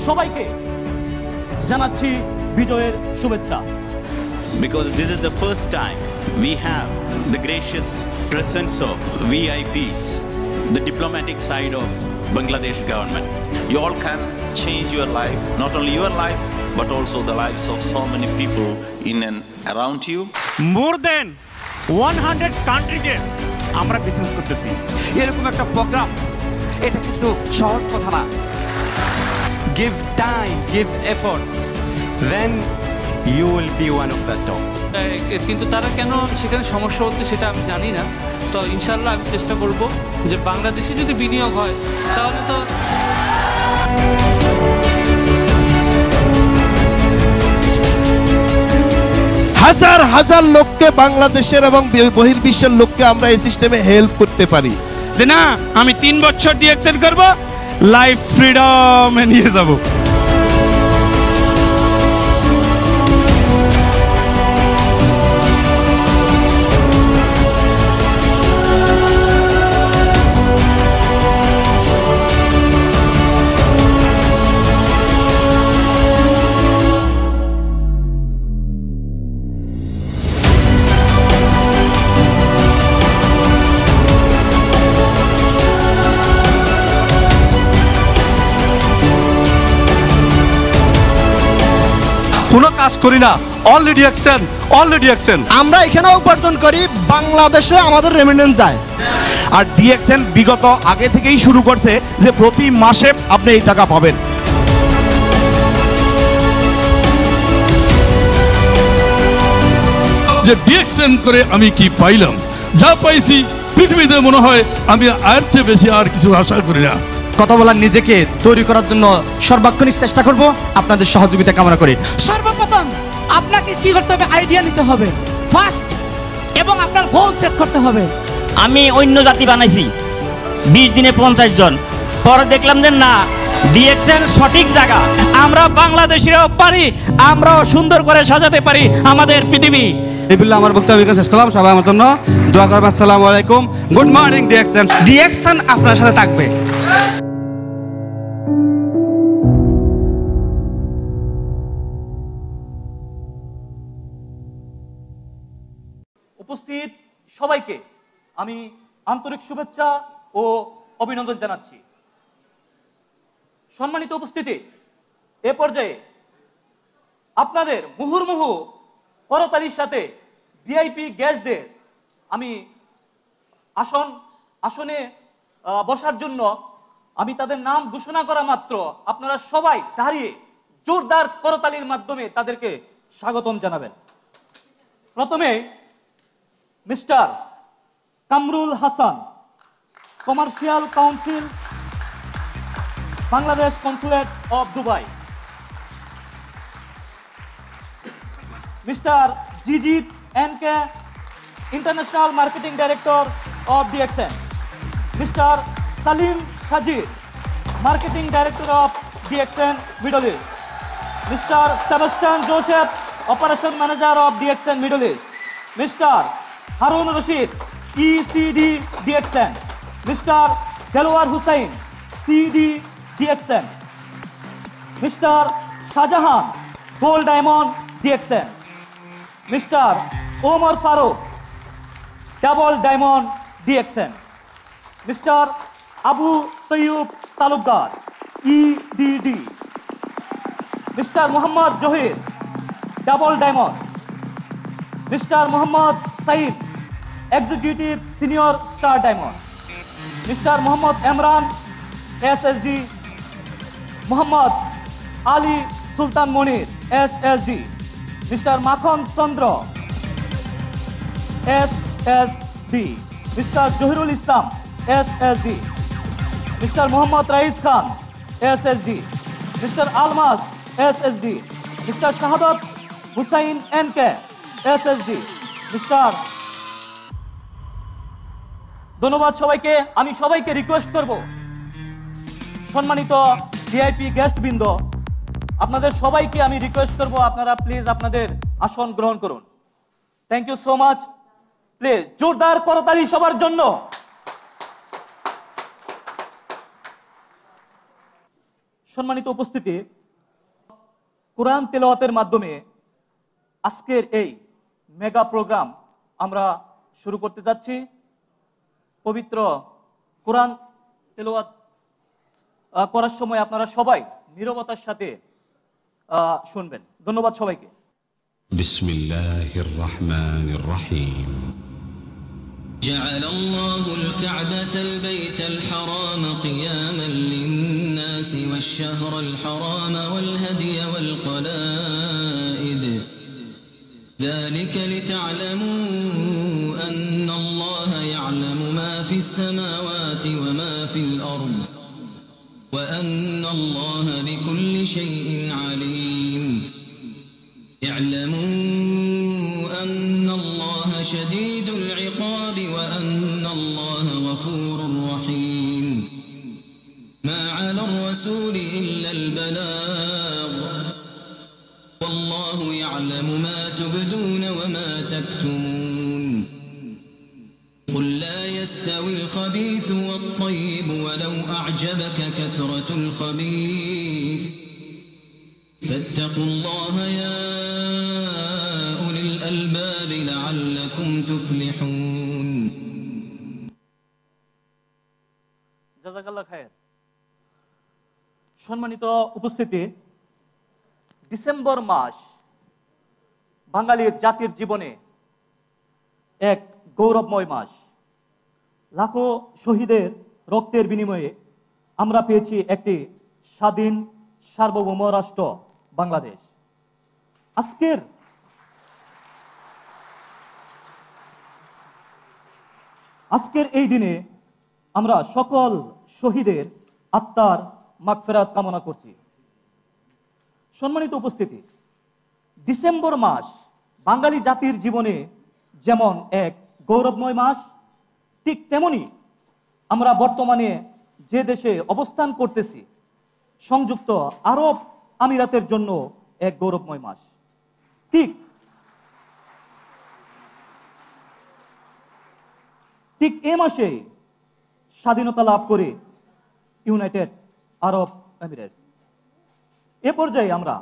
সবাইকে জানাচ্ছি বিজয়ের শুভেচ্ছা। Because this is the first time we have the gracious presence of VIPs, the diplomatic side of Bangladesh government. You all can change your life, not only your life, but also the lives of so many people in and around you. More than 100 countries আমরা business করতেছি। এরকম একটা programme এটা কিন্তু সহজ কথা না। Give time, give efforts, then you will be one of the top. কিন্তু তারা কেন সেখানে সমস্যা হচ্ছে সেটা আমি জানি না। তো ইনশাআল্লাহ আমি চেষ্টা করব যে বাংলাদেশে যদি বিনিয়োগ হয় তাহলে তো হাজার হাজার লোককে বাংলাদেশের এবং বহির্বিশ্বের লোককে আমরা এই সিস্টেমে হেল্প করতে পারি যে না আমি 3 বছর ডিএক্সএন করব, লাইফ ফ্রিডমে নিয়ে যাব। কোনো কাজ করি না, অলরেডি অ্যাকশন। আমরা এখানে উপার্জন করি, বাংলাদেশে আমাদের রেমিটেন্স যায়। আর ডিএক্সএন বিগত আগে থেকেই শুরু করছে যে প্রতি মাসে আপনি এই টাকা পাবেন। যে ডিএক্সএন করে আমি কি পাইলাম, যা পাইছি পৃথিবীতে মনে হয় আমি আর চেয়ে বেশি আর কিছু আশা করি না। কথা বলার নিজেকে তৈরি করার জন্য সর্বাক্ষণিক চেষ্টা করব, আপনাদের সহযোগিতা কামনা করি। সর্বপ্রথম আপনাকে কি করতে হবে, আইডিয়া নিতে হবে ফার্স্ট, এবং আপনার গোল সেট করতে হবে। আমি অন্য জাতি বানাইছি 20 দিনে 50 জন, পরে দেখলাম যে না, ডিএক্সএন সঠিক জায়গা। আমরা বাংলাদেশিরাও পারি, আমরাও সুন্দর করে সাজাতে পারি আমাদের পৃথিবী। এই বলে আমার বক্তব্য শেষ করলাম। সবাই আমার জন্য দোয়া করবেন। আসসালামু আলাইকুম, গুড মর্নিং ডিএক্সএন। ডিএক্সএন আপনার সাথে থাকবে। উপস্থিত সবাইকে আমি আন্তরিক শুভেচ্ছা ও অভিনন্দন জানাচ্ছি। সম্মানিত উপস্থিতি, এ পর্যায়ে আপনাদের মুহুর্মুহু করতালির সাথে ভিআইপি গেস্টদের আমি আসনে বসার জন্য আমি তাদের নাম ঘোষণা করা মাত্র আপনারা সবাই দাঁড়িয়ে জোরদার করতালির মাধ্যমে তাদেরকে স্বাগতম জানাবেন। প্রথমে mister Kamrul Hasan, commercial council, Bangladesh consulate of Dubai. Mister Jijit N K, international marketing director of DXN. Mister Salim Sajid, marketing director of DXN Middle East. Mister Sebastian Joseph, operation manager of DXN Middle East. Mister Harun Rashid, ECD DXN. Mister Delwar Hussain, CD DXN. Mister Shahjahan, gold diamond DXN. Mister Omar Faruk, double diamond DXN. Mister Abu Taiyub Talukdar, EDD. Mister Mohammad Zahir, double diamond. Mister Mohammad Saeed, executive senior star diamond. Mister Mohammad Imran, SSD. Mohammad Ali Sultan Monir, SSD. Mister Makhan Chandra, SSD. Mister Zahirul Islam, SSD. Mister Mohammad Rais Khan, SSD. Mister Almas, SSD. Mister Shahadat Hussain N K, SSD. Mister, ধন্যবাদ সবাইকে। আমি সবাইকে request করব, সম্মানিত VIP guest বৃন্দ, আপনাদের সবাইকে আমি রিকোয়েস্ট করব আপনারা প্লিজ আপনাদের আসন গ্রহণ করুন। Thank you so much. Please জোরদার করতালি সবার জন্য। সম্মানিত উপস্থিতি, কোরআন তেলাওয়াতের মাধ্যমে আজকের এই মেগা প্রোগ্রাম আমরা শুরু করতে যাচ্ছি। পবিত্র কোরআন তেলাওয়াত করার সময় আপনারা সবাই নীরবতার সাথে শুনবেন। ধন্যবাদ সবাইকে। বিসমিল্লাহির রহমানির রহিম। جعل الله الكعبة البيت الحرام قياما للناس والشهر الحرام والهدي والقلائد ذلك لتعلموا أن الله يعلم ما في السماوات وما في الأرض وأن الله بكل شيء عليم اعلموا أن الله شديد العقاب وأن الله غفور رحيم ما على الرسول إلا البلاغ والله يعلم ما تبدون وما تكتمون قل لا يستوي الخبيث والطيب ولو أعجبك كثرة الخبيث فاتقوا الله يا أولي الألباب لعلكم تفلحون জাযাকাল্লাহ খায়ের। সম্মানিত উপস্থিতি, ডিসেম্বর মাস বাঙালির জাতির জীবনে এক গৌরবময় মাস। লাখো শহীদের রক্তের বিনিময়ে আমরা পেয়েছি একটি স্বাধীন সার্বভৌম রাষ্ট্র বাংলাদেশ। আজকের এই দিনে আমরা সকল শহীদের আত্মার মাগফিরাত কামনা করছি। সম্মানিত উপস্থিতি, ডিসেম্বর মাস বাঙালি জাতির জীবনে যেমন এক গৌরবময় মাস, ঠিক তেমনি আমরা বর্তমানে যে দেশে অবস্থান করতেছি সংযুক্ত আরব আমিরাতের জন্য এক গৌরবময় মাস। ঠিক এ মাসে স্বাধীনতা লাভ করে ইউনাইটেড আরব এমিরেটস। এ পর্যায়ে আমরা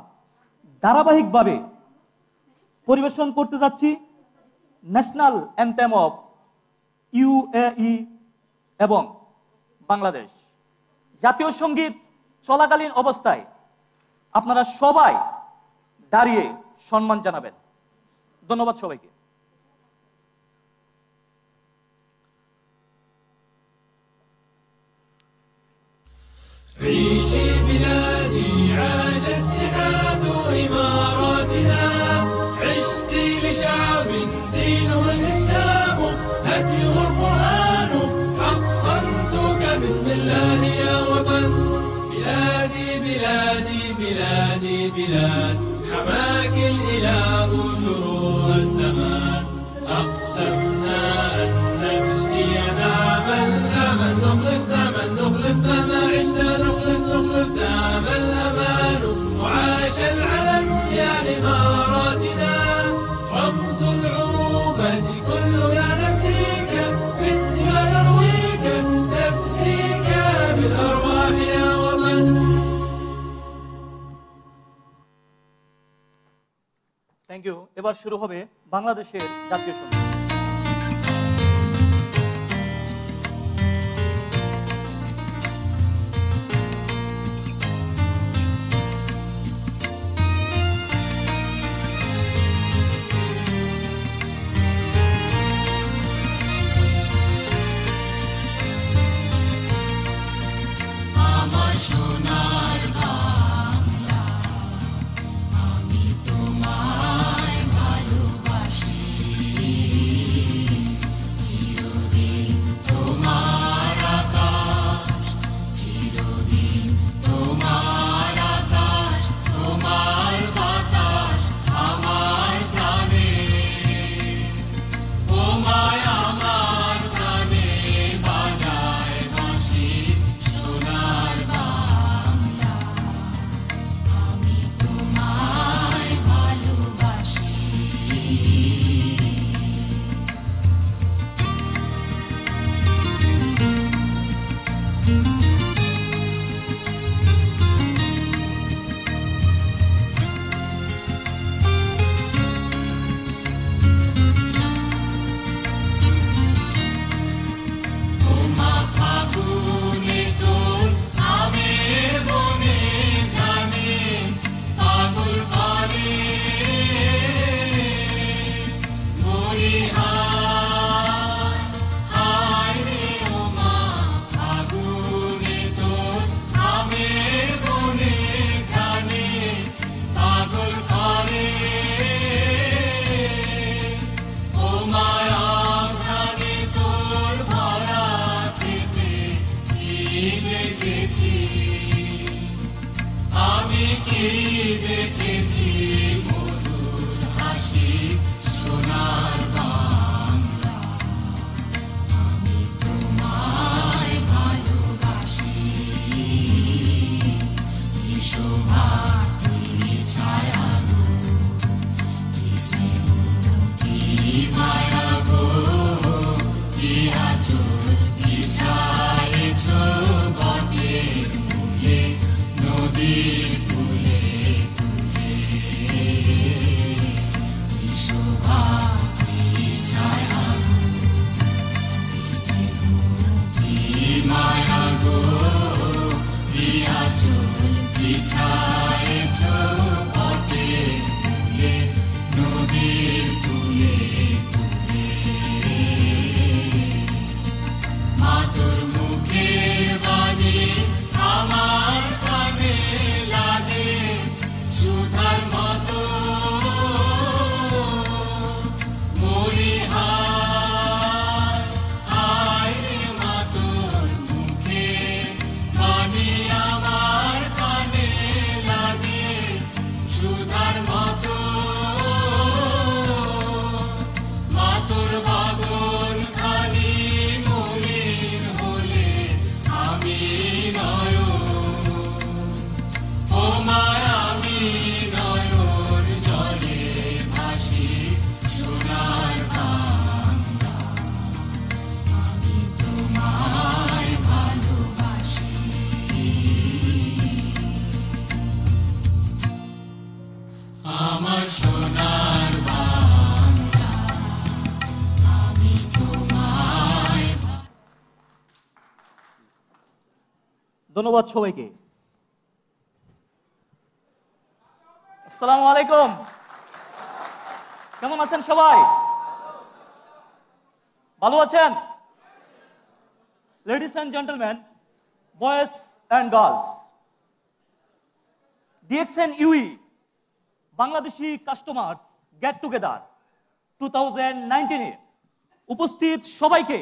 ধারাবাহিকভাবে পরিবেশন করতে যাচ্ছি ন্যাশনাল অ্যানথেম অফ ইউএই এবং বাংলাদেশ। জাতীয় সঙ্গীত চলাকালীন অবস্থায় আপনারা সবাই দাঁড়িয়ে সম্মান জানাবেন। ধন্যবাদ সবাইকে। عيشي بلادي عاش اتحاد إماراتنا عشتي لشعب دينه الإسلام هديه القرآن حصنتك بسم الله يا وطن بلادي بلادي بلادي بلاد حماك الإله شرور الزمان أقسمنا أن نبني نعم الأمل نخلصنا من نخلصنا ما عشنا نخلص دام الأمان وعاش العلم يا إماراتنا رمز العروبة كلنا نبنيك بالدماء نرويك نبنيك بالأرواح يا وطن. Thank you. এবার শুরু হবে বাংলাদেশের জাতীয় সঙ্গীত। আমি তোমায় ভালোবাসি দেখেছি মধুর হাসি সোনার বাংলা আমি তোমায় ভালোবাসি কি শোভা কি ছায়া গো কি স্নেহ কি মায়া গো কি আঁচল কি ছায়েছ বটের মূলে নদীর কূলে কূলে কি শোভা কি ছায়া গো কি স্নেহ কি মায়া গো কি আঁচল কি ছায়েছ বটের মূলে নদীর কূলে কূলে মাতর মুখের বাণী আমার কানে লাগে সুধার মতো মরি হায় হায় রে মাতর মুখের বাণী আমার কানে লাগে সুধার মতো মাতর বাদন খানি মলিন হলে আমি নয়ন ও মায় আমি নয়ন জলে ভাসি সোনার বাংলা আমি তোমায় ভালোবাসি আমার সোনার বাংলা আমি তোমায় ধন্যবাদ সবাইকে। আসসালামু আলাইকুম, কেমন আছেন সবাই? ভালো আছেন? Ladies and gentleman, boys and girls, DXN UAE Bangladeshi customers get together 2019 এ উপস্থিত সবাইকে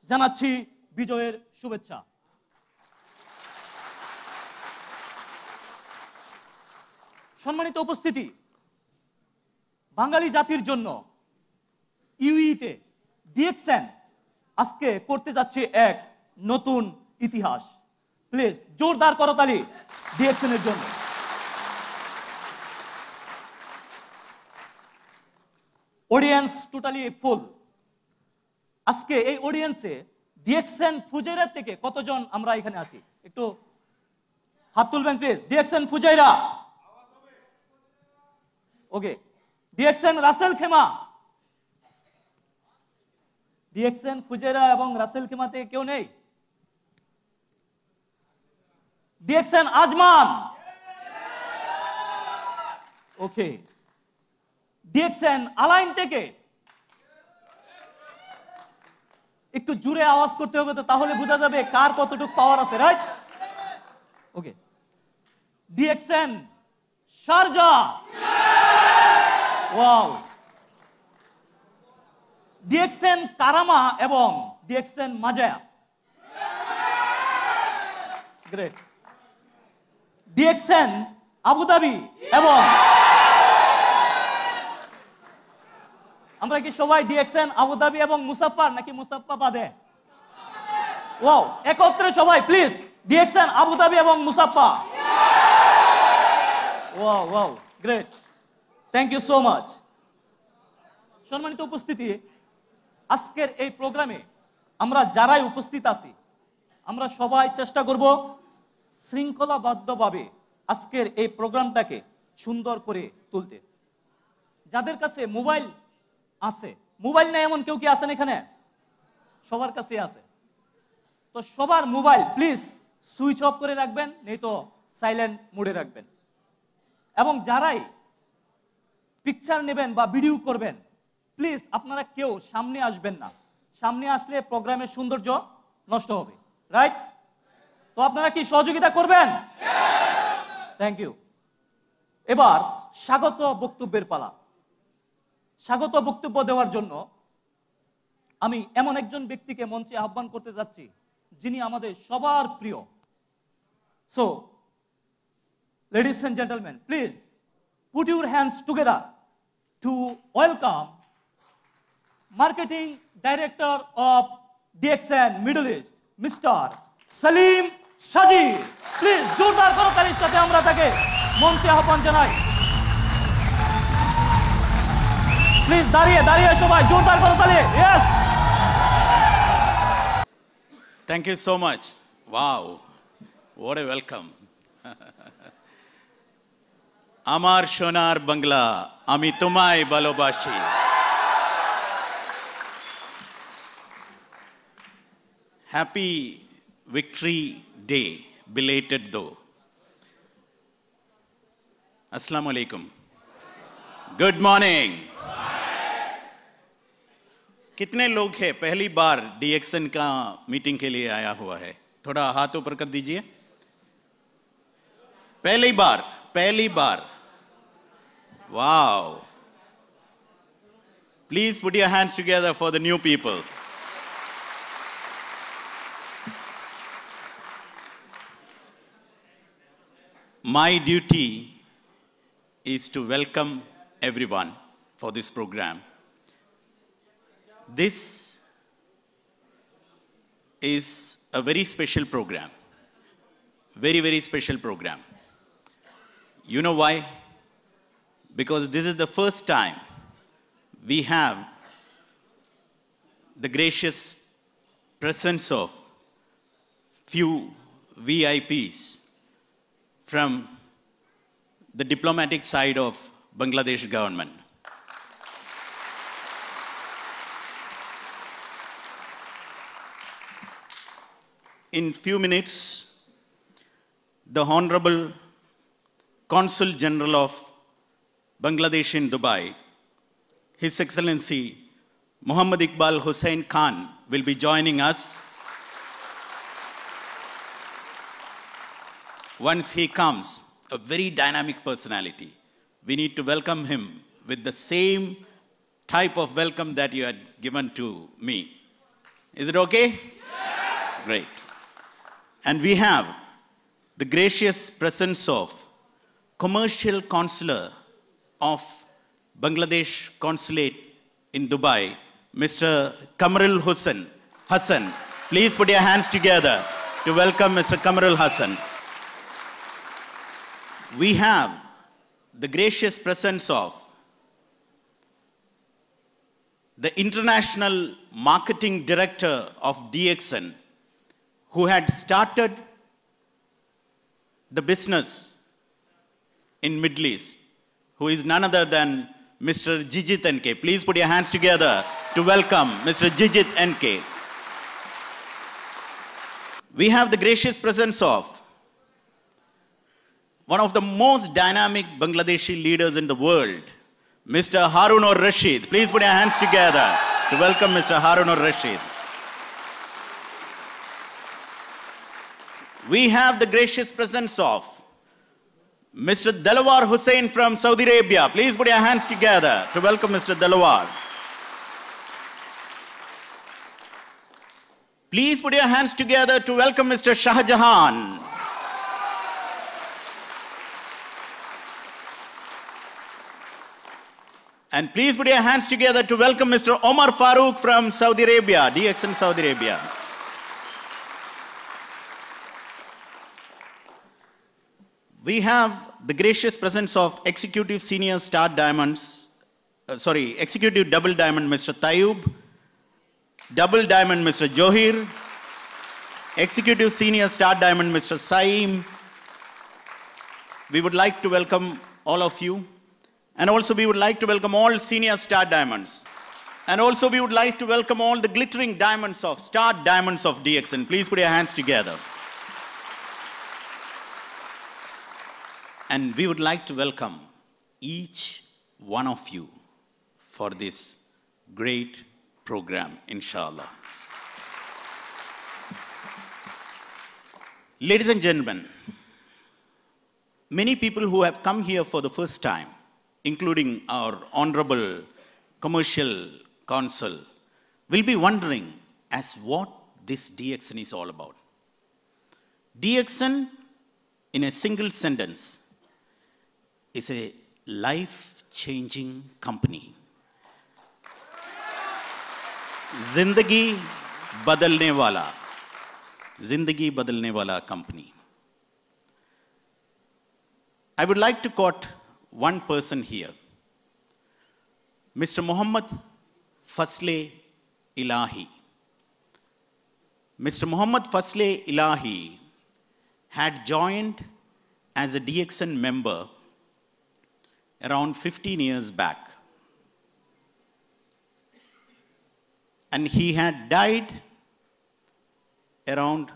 জানাচ্ছি বিজয়ের শুভেচ্ছা। সম্মানিত উপস্থিতি, বাঙালি জাতির জন্য ইউইতে ডিএক্সএন আজকে করতে যাচ্ছে এক নতুন ইতিহাস। প্লিজ জোরদার করতালি ডিএক্সএন এর জন্য। অডিয়েন্স টোটালি ফুল। আজকে এই অডিয়েন্সে ডিএক্সএন ফুজাইরা থেকে কতজন আমরা এখানে আছি একটু হাত তুলবেন please. DXN Fujairah, okay. DXN Ras al Khaimah, DXN Fujairah এবং রাসেল খেমাতে কেউ নেই? DXN Ajman, okay. DXN Al Ain থেকে একটু জোরে আওয়াজ করতে হবে তো, তাহলে বোঝা যাবে কার কতটুকু পাওয়ার আছে, right? Okay. DXN Sharjah, wow. DXN Karama এবং DXN Mazaya, great. DXN Abu Dhabi এবং আমরা কি সবাই ডিএক্সএন আবুধাবি এবং মুসাফফার নাকি মুসাফফা বাদে? ওয়াও, একত্রে সবাই প্লিজ ডিএক্সএন আবুধাবি এবং Musaffah. Wow wow, great, thank you so much. সম্মানিত উপস্থিতি, আজকের এই প্রোগ্রামে আমরা যারাই উপস্থিত আছি আমরা সবাই চেষ্টা করব শৃঙ্খলাবদ্ধভাবে আজকের এই প্রোগ্রামটাকে সুন্দর করে তুলতে। যাদের কাছে মোবাইল আছে, মোবাইল নেই এমন কেউ কি আছেন এখানে? সবার কাছে আছে। তো সবার মোবাইল প্লিজ সুইচ অফ করে রাখবেন, নেই তো সাইলেন্ট মোডে রাখবেন। এবং যারাই পিকচার নেবেন বা ভিডিও করবেন প্লিজ আপনারা কেউ সামনে আসবেন না, সামনে আসলে প্রোগ্রামের সৌন্দর্য নষ্ট হবে, রাইট? তো আপনারা কি সহযোগিতা করবেন? Thank you. এবার স্বাগত বক্তব্যের পালা। স্বাগত বক্তব্য দেওয়ার জন্য আমি এমন একজন ব্যক্তিকে মঞ্চে আহ্বান করতে যাচ্ছি যিনি আমাদের সবার প্রিয়। So Ladies and gentlemen, please put your hands together to welcome Marketing Director of DXN Middle East, Mr. Salim Shajir. Please, জোরদার করতালির সাথে আমরা তাকে মঞ্চে আহ্বান জানাই। প্লিজ দাঁড়িয়ে সবাই জোরদার করতালি। Yes. Thank you so much. Wow, what a welcome. আমার সোনার বাংলা, আমি তোমায় ভালোবাসি। Happy Victory Day, belated though. Assalamu alaikum. Good morning. कितने लोग हैं पहली बार डीएक्सन का मीटिंग के लिए आया हुआ है? थोड़ा हाथ ऊपर कर दीजिए। पहली बार। Wow. Please put your hands together for the new people. My duty is to welcome everyone for this program. This is a very special program. Very, very special program. You know why? Because this is the first time we have the gracious presence of few VIPs from the diplomatic side of Bangladesh government. In few minutes, the Honorable Consul General of Bangladesh in Dubai, His Excellency Muhammad Iqbal Hussain Khan, will be joining us. Once he comes, a very dynamic personality, we need to welcome him with the same type of welcome that you had given to me. Is it okay? Yes. Great. And we have the gracious presence of Commercial Consular of Bangladesh Consulate in Dubai, Mr. Kamarul Hassan. Please put your hands together to welcome Mr. Kamarul Hassan. We have the gracious presence of the International Marketing Director of DXN, who had started the business in Middle East, who is none other than Mr. Jijit NK. Please put your hands together to welcome Mr. Jijit NK. We have the gracious presence of one of the most dynamic Bangladeshi leaders in the world, Mr. Harun al-Rashid. Please put your hands together to welcome Mr. Harun al-Rashid. We have the gracious presence of Mr. Dalawar Hussain from Saudi Arabia. Please put your hands together to welcome Mr. Dalawar. Please put your hands together to welcome Mr. Shahjahan. And please put your hands together to welcome Mr. Omar Farooq from Saudi Arabia, DXN Saudi Arabia. We have the gracious presence of Executive Senior Star Diamonds, Executive Double Diamond Mr. Tayyub, Double Diamond Mr. Johir, Executive Senior Star Diamond Mr. Saim. We would like to welcome all of you. And also we would like to welcome all Senior Star Diamonds. And also we would like to welcome all the glittering diamonds of Star Diamonds of DXN. Please put your hands together. And we would like to welcome each one of you for this great program, inshallah. Ladies and gentlemen, many people who have come here for the first time, including our Honorable Commercial Consul, will be wondering as what this DXN is all about. DXN, in a single sentence, is a life-changing company. जिंदगी बदलने वाला company. I would like to quote one person here, Mr. Mohammad Fasle Ilahi. Mr. Mohammad Fasle Ilahi had joined as a DXN member around 15 years back. And he had died around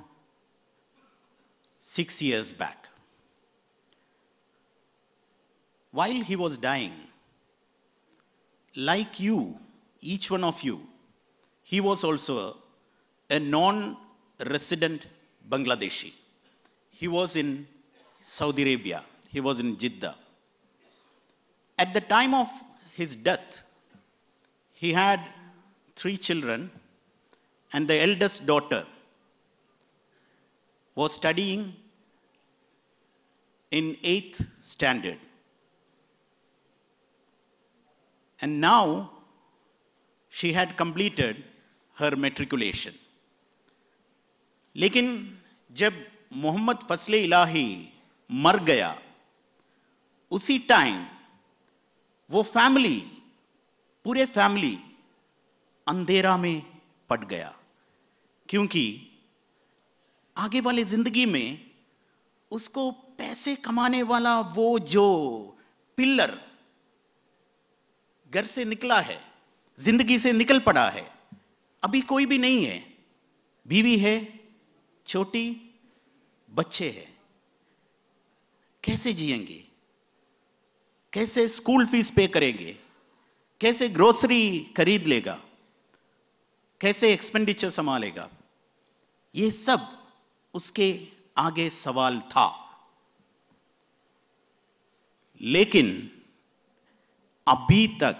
6 years back. While he was dying, like you, each one of you, he was also a non-resident Bangladeshi. He was in Saudi Arabia. He was in Jeddah. At the time of his death, he had 3 children, and the eldest daughter was studying in 8th standard. And now she had completed her matriculation. लेकिन जब मोहम्मद फसले इलाही मर गया, उसी time वो पूरे family अंधेरा में पड़ गया, क्योंकि आगे वाले जिंदगी में उसको पैसे कमाने वाला वो जो पिलर घर से निकला है, जिंदगी से निकल पड़ा है, अभी कोई भी नहीं है। बीवी है, छोटी, बच्चे हैं, कैसे जिएंगे, कैसे स्कूल फीस पे करेंगे, कैसे ग्रोसरी खरीद लेगा, कैसे एक्सपेंडिचर संभालेगा, ये सब उसके आगे सवाल था। लेकिन अभी तक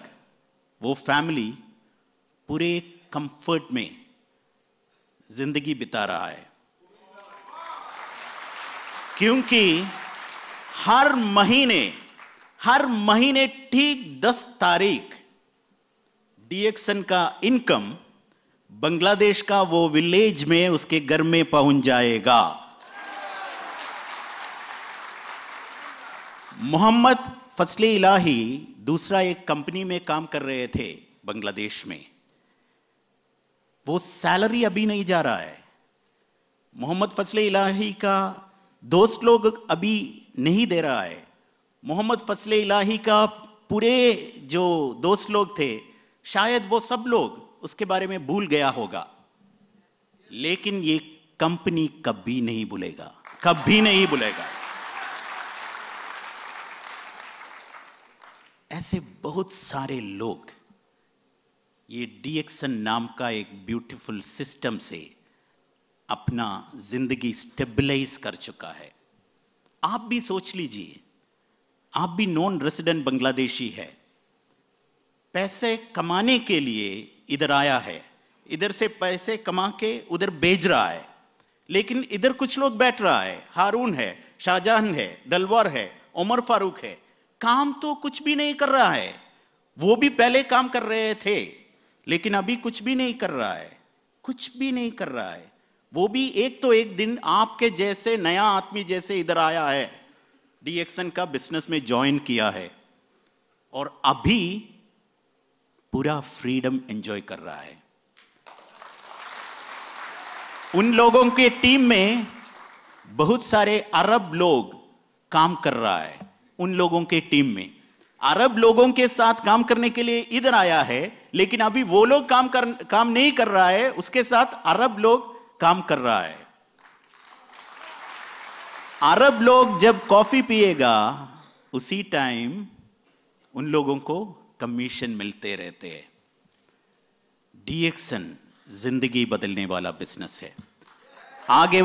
वो फैमिली पूरे कंफर्ट में जिंदगी बिता रहा है, क्योंकि हर महीने ठीक 10 तारीख डीएक्सन का इनकम बांग्लादेश का वो विलेज में उसके घर में पहुंच जाएगा। मोहम्मद फसले इलाही दूसरा एक कंपनी में काम कर रहे थे बांग्लादेश में, वो सैलरी अभी नहीं जा रहा है। मोहम्मद फसले इलाही का दोस्त लोग अभी नहीं दे रहा है। मोहम्मद फसले इलाही का पूरे जो दोस्त लोग थे, शायद वो सब लोग उसके बारे में भूल गया होगा, लेकिन ये कंपनी कभी नहीं भूलेगा, कभी नहीं भूलेगा। ऐसे बहुत सारे लोग ये डीएक्सन नाम का एक ब्यूटीफुल सिस्टम से अपना जिंदगी स्टेबलाइज कर चुका है। आप भी सोच लीजिए, आप भी नॉन रेजिडेंट बांग्लादेशी है, पैसे कमाने के लिए इधर आया है, इधर से पैसे कमा के उधर भेज रहा है, लेकिन इधर कुछ लोग बैठ रहा है, हारून है, शाहजहां है, दलवार है, उमर फारूक है, काम तो कुछ भी नहीं कर रहा है। वो भी पहले काम कर रहे थे, लेकिन अभी कुछ भी नहीं कर रहा है, कुछ भी नहीं कर रहा है। वो भी एक तो एक दिन आपके जैसे नया आदमी जैसे इधर आया है, डीएक्सन का बिजनेस में ज्वाइन किया है, और अभी पूरा फ्रीडम एंजॉय कर रहा है। उन लोगों के टीम में बहुत सारे अरब लोग काम कर रहा है। उन लोगों के टीम में अरब लोगों के साथ काम करने के लिए इधर आया है, लेकिन अभी वो लोग काम नहीं कर रहा है, उसके साथ अरब लोग काम कर रहा है। अरब लोग जब कॉफी पिएगा, उसी टाइम उन लोगों को कमीशन मिलते रहते हैं। डीएक्सन जिंदगी बदलने वाला बिजनेस है। आगे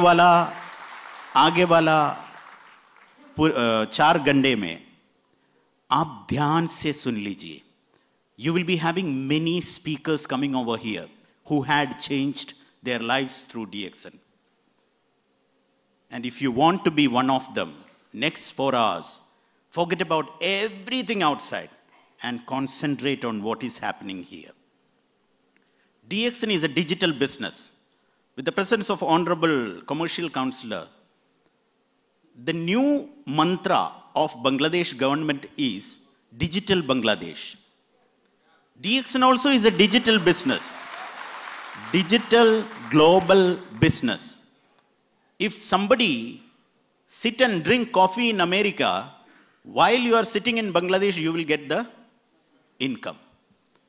वाला 4 घंटे में आप ध्यान से सुन लीजिए। You will be having many speakers coming over here who had changed their lives through DXN. And if you want to be one of them, next 4 hours, Forget about everything outside and concentrate on what is happening here. DXN is a digital business. With the presence of Honorable Commercial Councillor, the new mantra of Bangladesh government is Digital Bangladesh. DXN also is a digital business, digital global business. If somebody sit and drink coffee in America, while you are sitting in Bangladesh, you will get the income.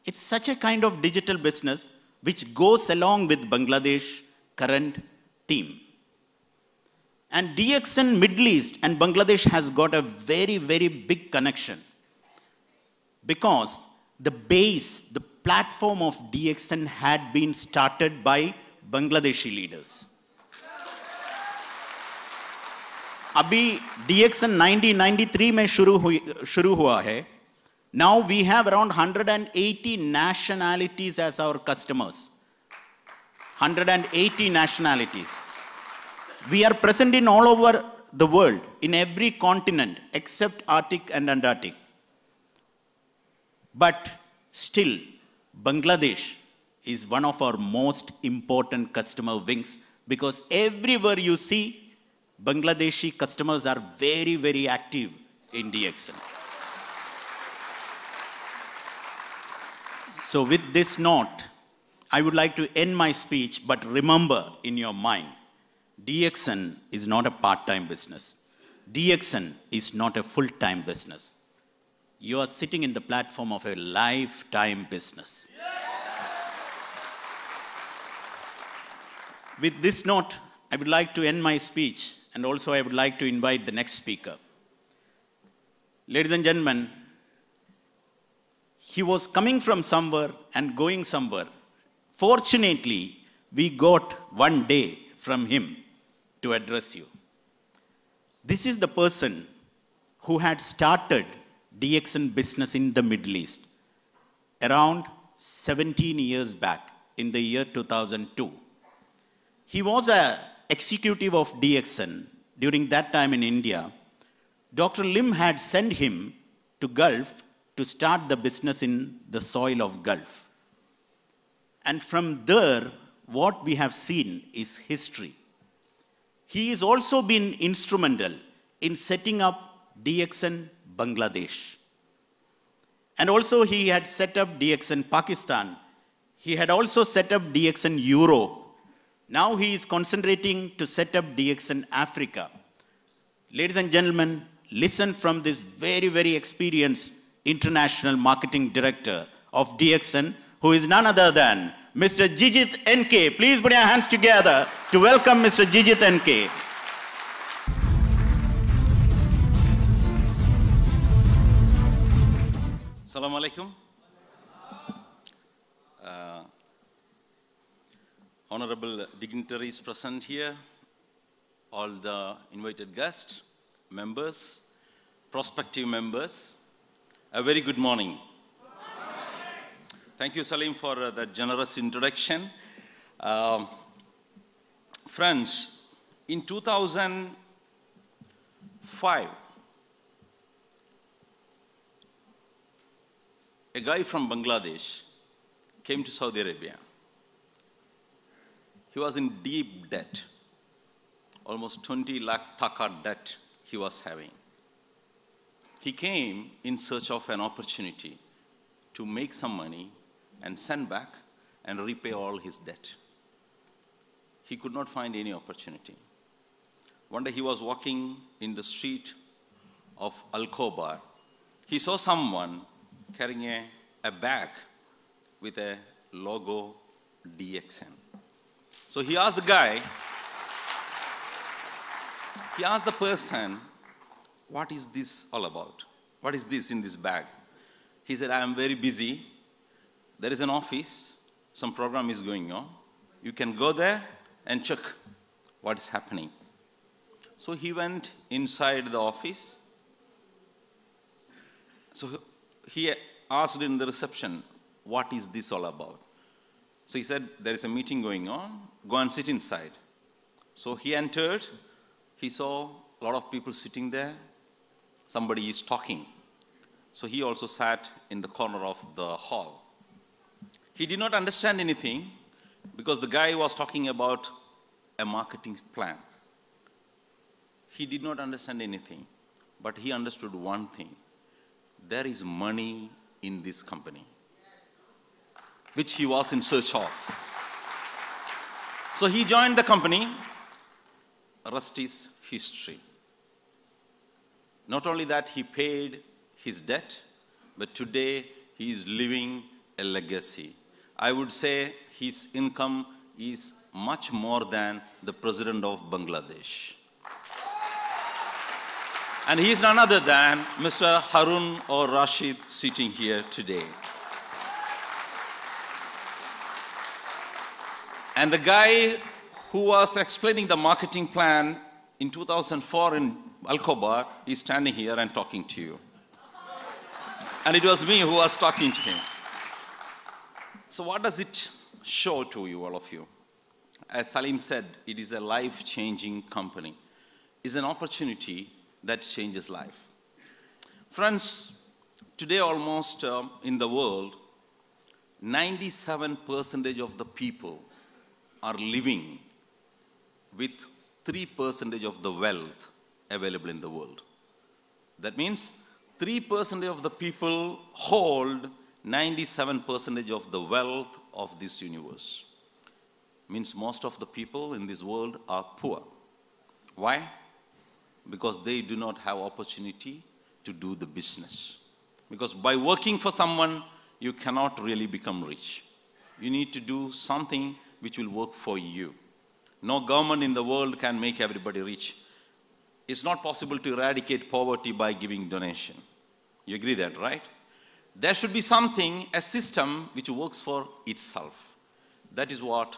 It's such a kind of digital business which goes along with Bangladesh current team. And DXN Middle East and Bangladesh has got a very, very big connection because the base, the platform of DXN had been started by Bangladeshi leaders. अभी DXN 1993 में शुरू हुआ है. Now we have around 180 nationalities as our customers. 180 nationalities. We are present in all over the world, in every continent except Arctic and Antarctic. But still, Bangladesh is one of our most important customer wings because everywhere you see, Bangladeshi customers are very, very active in DXN. So with this note, I would like to end my speech, but remember in your mind, DXN is not a part-time business. DXN is not a full-time business. You are sitting in the platform of a lifetime business. With this note, I would like to end my speech, and also I would like to invite the next speaker. Ladies and gentlemen, he was coming from somewhere and going somewhere. Fortunately, we got one day from him to address you. This is the person who had started DXN business in the Middle East around 17 years back in the year 2002. He was an executive of DXN during that time in India. Dr. Lim had sent him to Gulf to start the business in the soil of Gulf. And from there, what we have seen is history. He has also been instrumental in setting up DXN Bangladesh. And also he had set up DXN Pakistan. He had also set up DXN Europe. Now he is concentrating to set up DXN Africa. Ladies and gentlemen, listen from this very, very experienced international marketing director of DXN, who is none other than Mr. Jijit NK. Please put your hands together to welcome Mr. Jijit NK. Assalamu alaikum. Honorable dignitaries present here, all the invited guests, members, prospective members, a very good morning. Thank you, Salim, for that generous introduction. Friends, in 2005, a guy from Bangladesh came to Saudi Arabia. He was in deep debt, almost 20 lakh taka debt he was having. He came in search of an opportunity to make some money and send back and repay all his debt. He could not find any opportunity. One day he was walking in the street of Al-Khobar. He saw someone carrying a bag with a logo DXN. So he asked the guy, he asked the person, what is this all about? What is this in this bag? He said, I am very busy. There is an office, some program is going on. You can go there and check what is happening. So he went inside the office. So he asked in the reception, what is this all about? So he said, there is a meeting going on, go and sit inside. So he entered, he saw a lot of people sitting there, somebody is talking. So he also sat in the corner of the hall. He did not understand anything because the guy was talking about a marketing plan. He did not understand anything, but he understood one thing. There is money in this company, which he was in search of. So he joined the company. Rest is history. Not only that, he paid his debt, but today he is living a legacy. I would say his income is much more than the president of Bangladesh. And he is none other than Mr. Harun or Rashid sitting here today. And the guy who was explaining the marketing plan in 2004 in Al-Khobar is standing here and talking to you. And it was me who was talking to him. So what does it show to you, all of you? As Salim said, it is a life-changing company. It's an opportunity that changes life. Friends, today almost in the world, 97% of the people are living with 3% of the wealth available in the world. That means 3% of the people hold 97% of the wealth of this universe. Means most of the people in this world are poor. Why? Because they do not have opportunity to do the business. Because by working for someone, you cannot really become rich. You need to do something which will work for you. No government in the world can make everybody rich. It's not possible to eradicate poverty by giving donation. You agree that, right? There should be something, a system which works for itself. That is what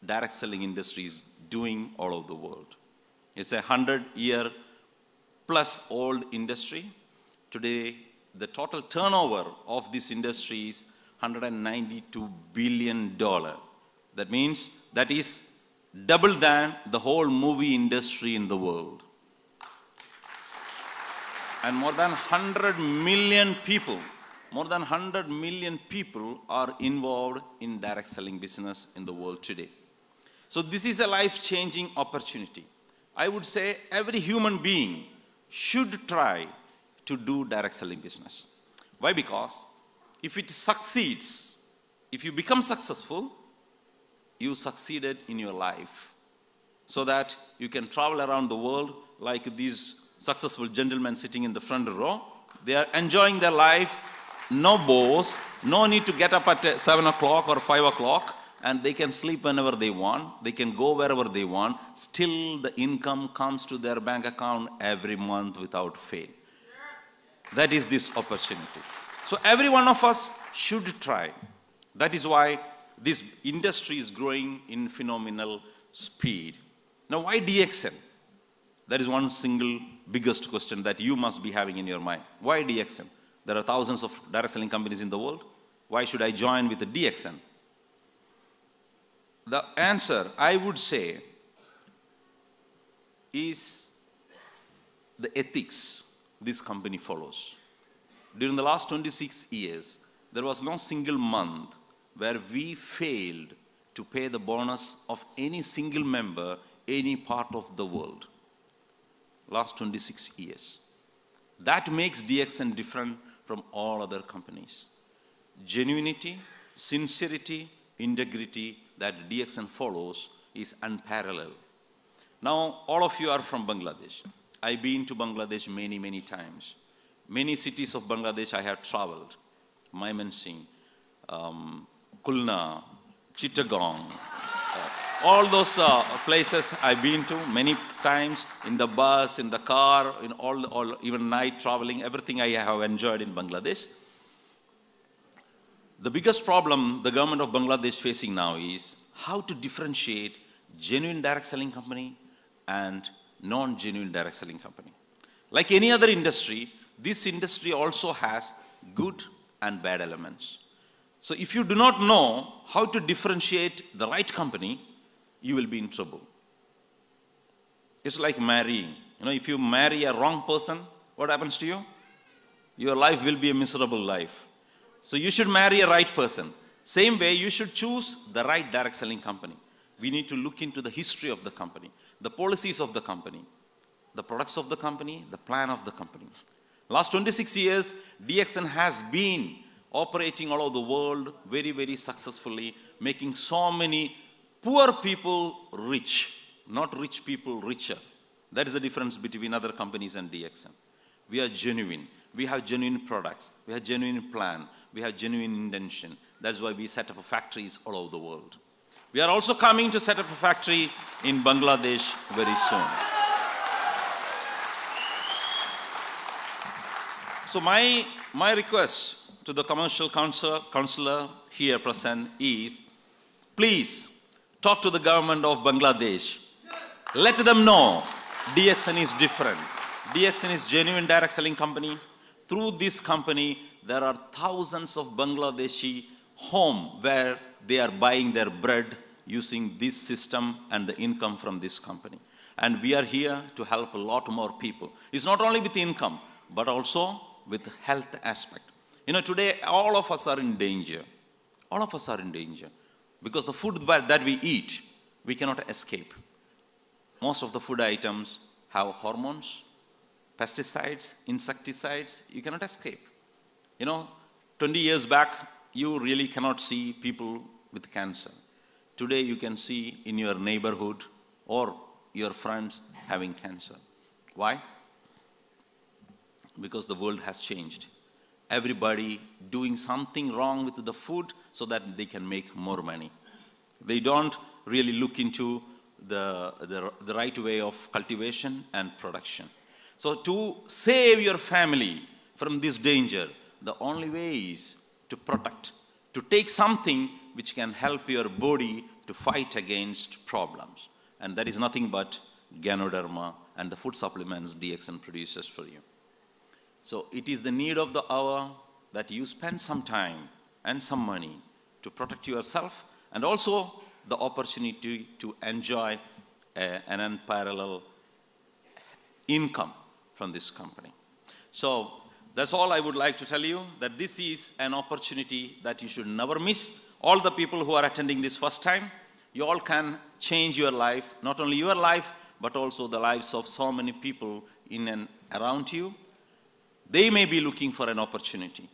direct selling industry is doing all over the world. It's a 100-year plus old industry. Today, the total turnover of this industry is $192 billion. That means that is double than the whole movie industry in the world. And more than 100 million people are involved in direct selling business in the world today. So this is a life-changing opportunity. I would say every human being should try to do direct selling business. Why? Because if it succeeds, if you become successful, you succeeded in your life. So that you can travel around the world like these successful gentlemen sitting in the front row. They are enjoying their life, no boss, no need to get up at 7 o'clock or 5 o'clock, and they can sleep whenever they want, they can go wherever they want, still the income comes to their bank account every month without fail. That is this opportunity. So every one of us should try. That is why this industry is growing in phenomenal speed. Now why DXN? That is one single biggest question that you must be having in your mind. Why DXN? There are thousands of direct selling companies in the world. Why should I join with the DXN? The answer, I would say, is the ethics this company follows. During the last 26 years, there was no single month where we failed to pay the bonus of any single member, any part of the world. Last 26 years. That makes DXN different from all other companies. Genuinity, sincerity, integrity that DXN follows is unparalleled. Now, all of you are from Bangladesh. I've been to Bangladesh many, many times. Many cities of Bangladesh I have traveled. Mymensingh, Khulna, Chittagong, all those places I've been to many times, in the bus, in the car, in all even night traveling, everything I have enjoyed in Bangladesh. The biggest problem the government of Bangladesh facing now is how to differentiate genuine direct selling company and non-genuine direct selling company. Like any other industry, this industry also has good and bad elements. So if you do not know how to differentiate the right company, you will be in trouble. It's like marrying. You know, if you marry a wrong person, what happens to you? Your life will be a miserable life. So you should marry a right person. Same way, you should choose the right direct selling company. We need to look into the history of the company, the policies of the company, the products of the company, the plan of the company. Last 26 years, DXN has been operating all over the world very, very successfully, making so many poor people rich, not rich people richer. That is the difference between other companies and DXN. We are genuine. We have genuine products. We have genuine plan. We have genuine intention. That's why we set up factories all over the world. We are also coming to set up a factory in Bangladesh very soon. So my request to the commercial counselor here present is, please talk to the government of Bangladesh. Let them know DXN is different. DXN is genuine direct selling company. Through this company, there are thousands of Bangladeshi homes where they are buying their bread using this system and the income from this company. And we are here to help a lot more people. It's not only with income, but also with the health aspect. You know, today all of us are in danger. All of us are in danger. Because the food that we eat, we cannot escape. Most of the food items have hormones, pesticides, insecticides. You cannot escape. You know, 20 years back, you really cannot see people with cancer. Today you can see in your neighborhood or your friends having cancer. Why? Because the world has changed. Everybody doing something wrong with the food so that they can make more money. They don't really look into the right way of cultivation and production. So to save your family from this danger, the only way is to protect, to take something which can help your body to fight against problems. And that is nothing but Ganoderma and the food supplements DXN produces for you. So it is the need of the hour that you spend some time and some money to protect yourself and also the opportunity to enjoy an unparalleled income from this company. So that's all I would like to tell you, that this is an opportunity that you should never miss. All the people who are attending this first time, you all can change your life, not only your life, but also the lives of so many people in and around you. They may be looking for an opportunity,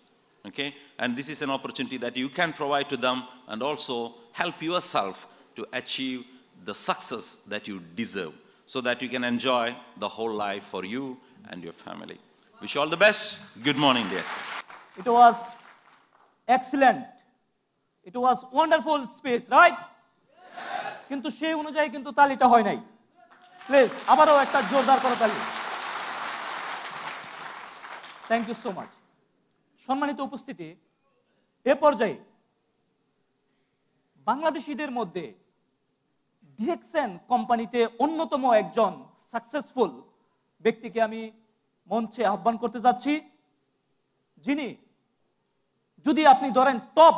okay? And this is an opportunity that you can provide to them and also help yourself to achieve the success that you deserve so that you can enjoy the whole life for you and your family. Wish you all the best. Good morning, DXN. It was excellent. It was wonderful speech, right? কিন্তু সেই অনুযায়ী কিন্তু তালিটা হয় নাই। Please আবারও একটা জোরদার করে তালি। Thank you so much. সম্মানিত উপস্থিতি, এ পর্যায়ে বাংলাদেশিদের মধ্যে ডিএক্সএন কোম্পানিতে অন্যতম একজন সাকসেসফুল ব্যক্তিকে আমি মঞ্চে আহ্বান করতে যাচ্ছি, যিনি যদি আপনি ধরেন টপ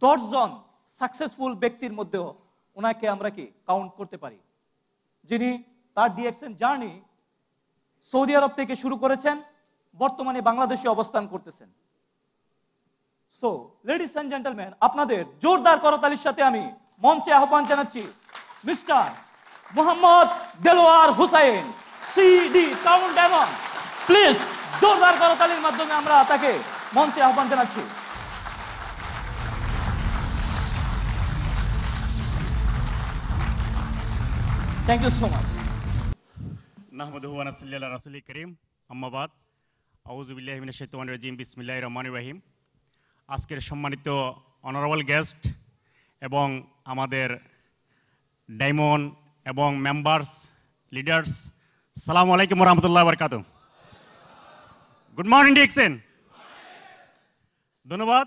10 জন সাকসেসফুল ব্যক্তির মধ্যেও ওনাকে আমরা কি কাউন্ট করতে পারি, যিনি তার ডিএক্সএন জার্নি সৌদি আরব থেকে শুরু করেছেন, বর্তমানে বাংলাদেশে অবস্থান করতেছেন। সো লেডিস এন্ড জেন্টলম্যান, আপনাদের জোরদার করতালির সাথে আমি মঞ্চে আহ্বান জানাচ্ছি মিস্টার মোহাম্মদ দেলোয়ার হুসাইন, সিডি কাউন্ট ডেমন। প্লিজ জোরদার করতালির মাধ্যমে আমরা তাকে মঞ্চে আহ্বান জানাচ্ছি। Thank you so much. নাহমাদুহু ওয়া নাসাল্লি আলা রাসূলিল কারীম, আম্মা বাদ। আউযু বিল্লাহি মিনাশ শাইতানির রাজিম, বিসমিল্লাহির রহমানির রহিম। আজকের সম্মানিত অনারেবল গেস্ট এবং আমাদের ডায়মন্ড এবং মেম্বার্স, লিডার্স, আসসালামু আলাইকুম ওয়া রাহমাতুল্লাহি ওয়া বারাকাতুহু। Good morning DXN. ধন্যবাদ।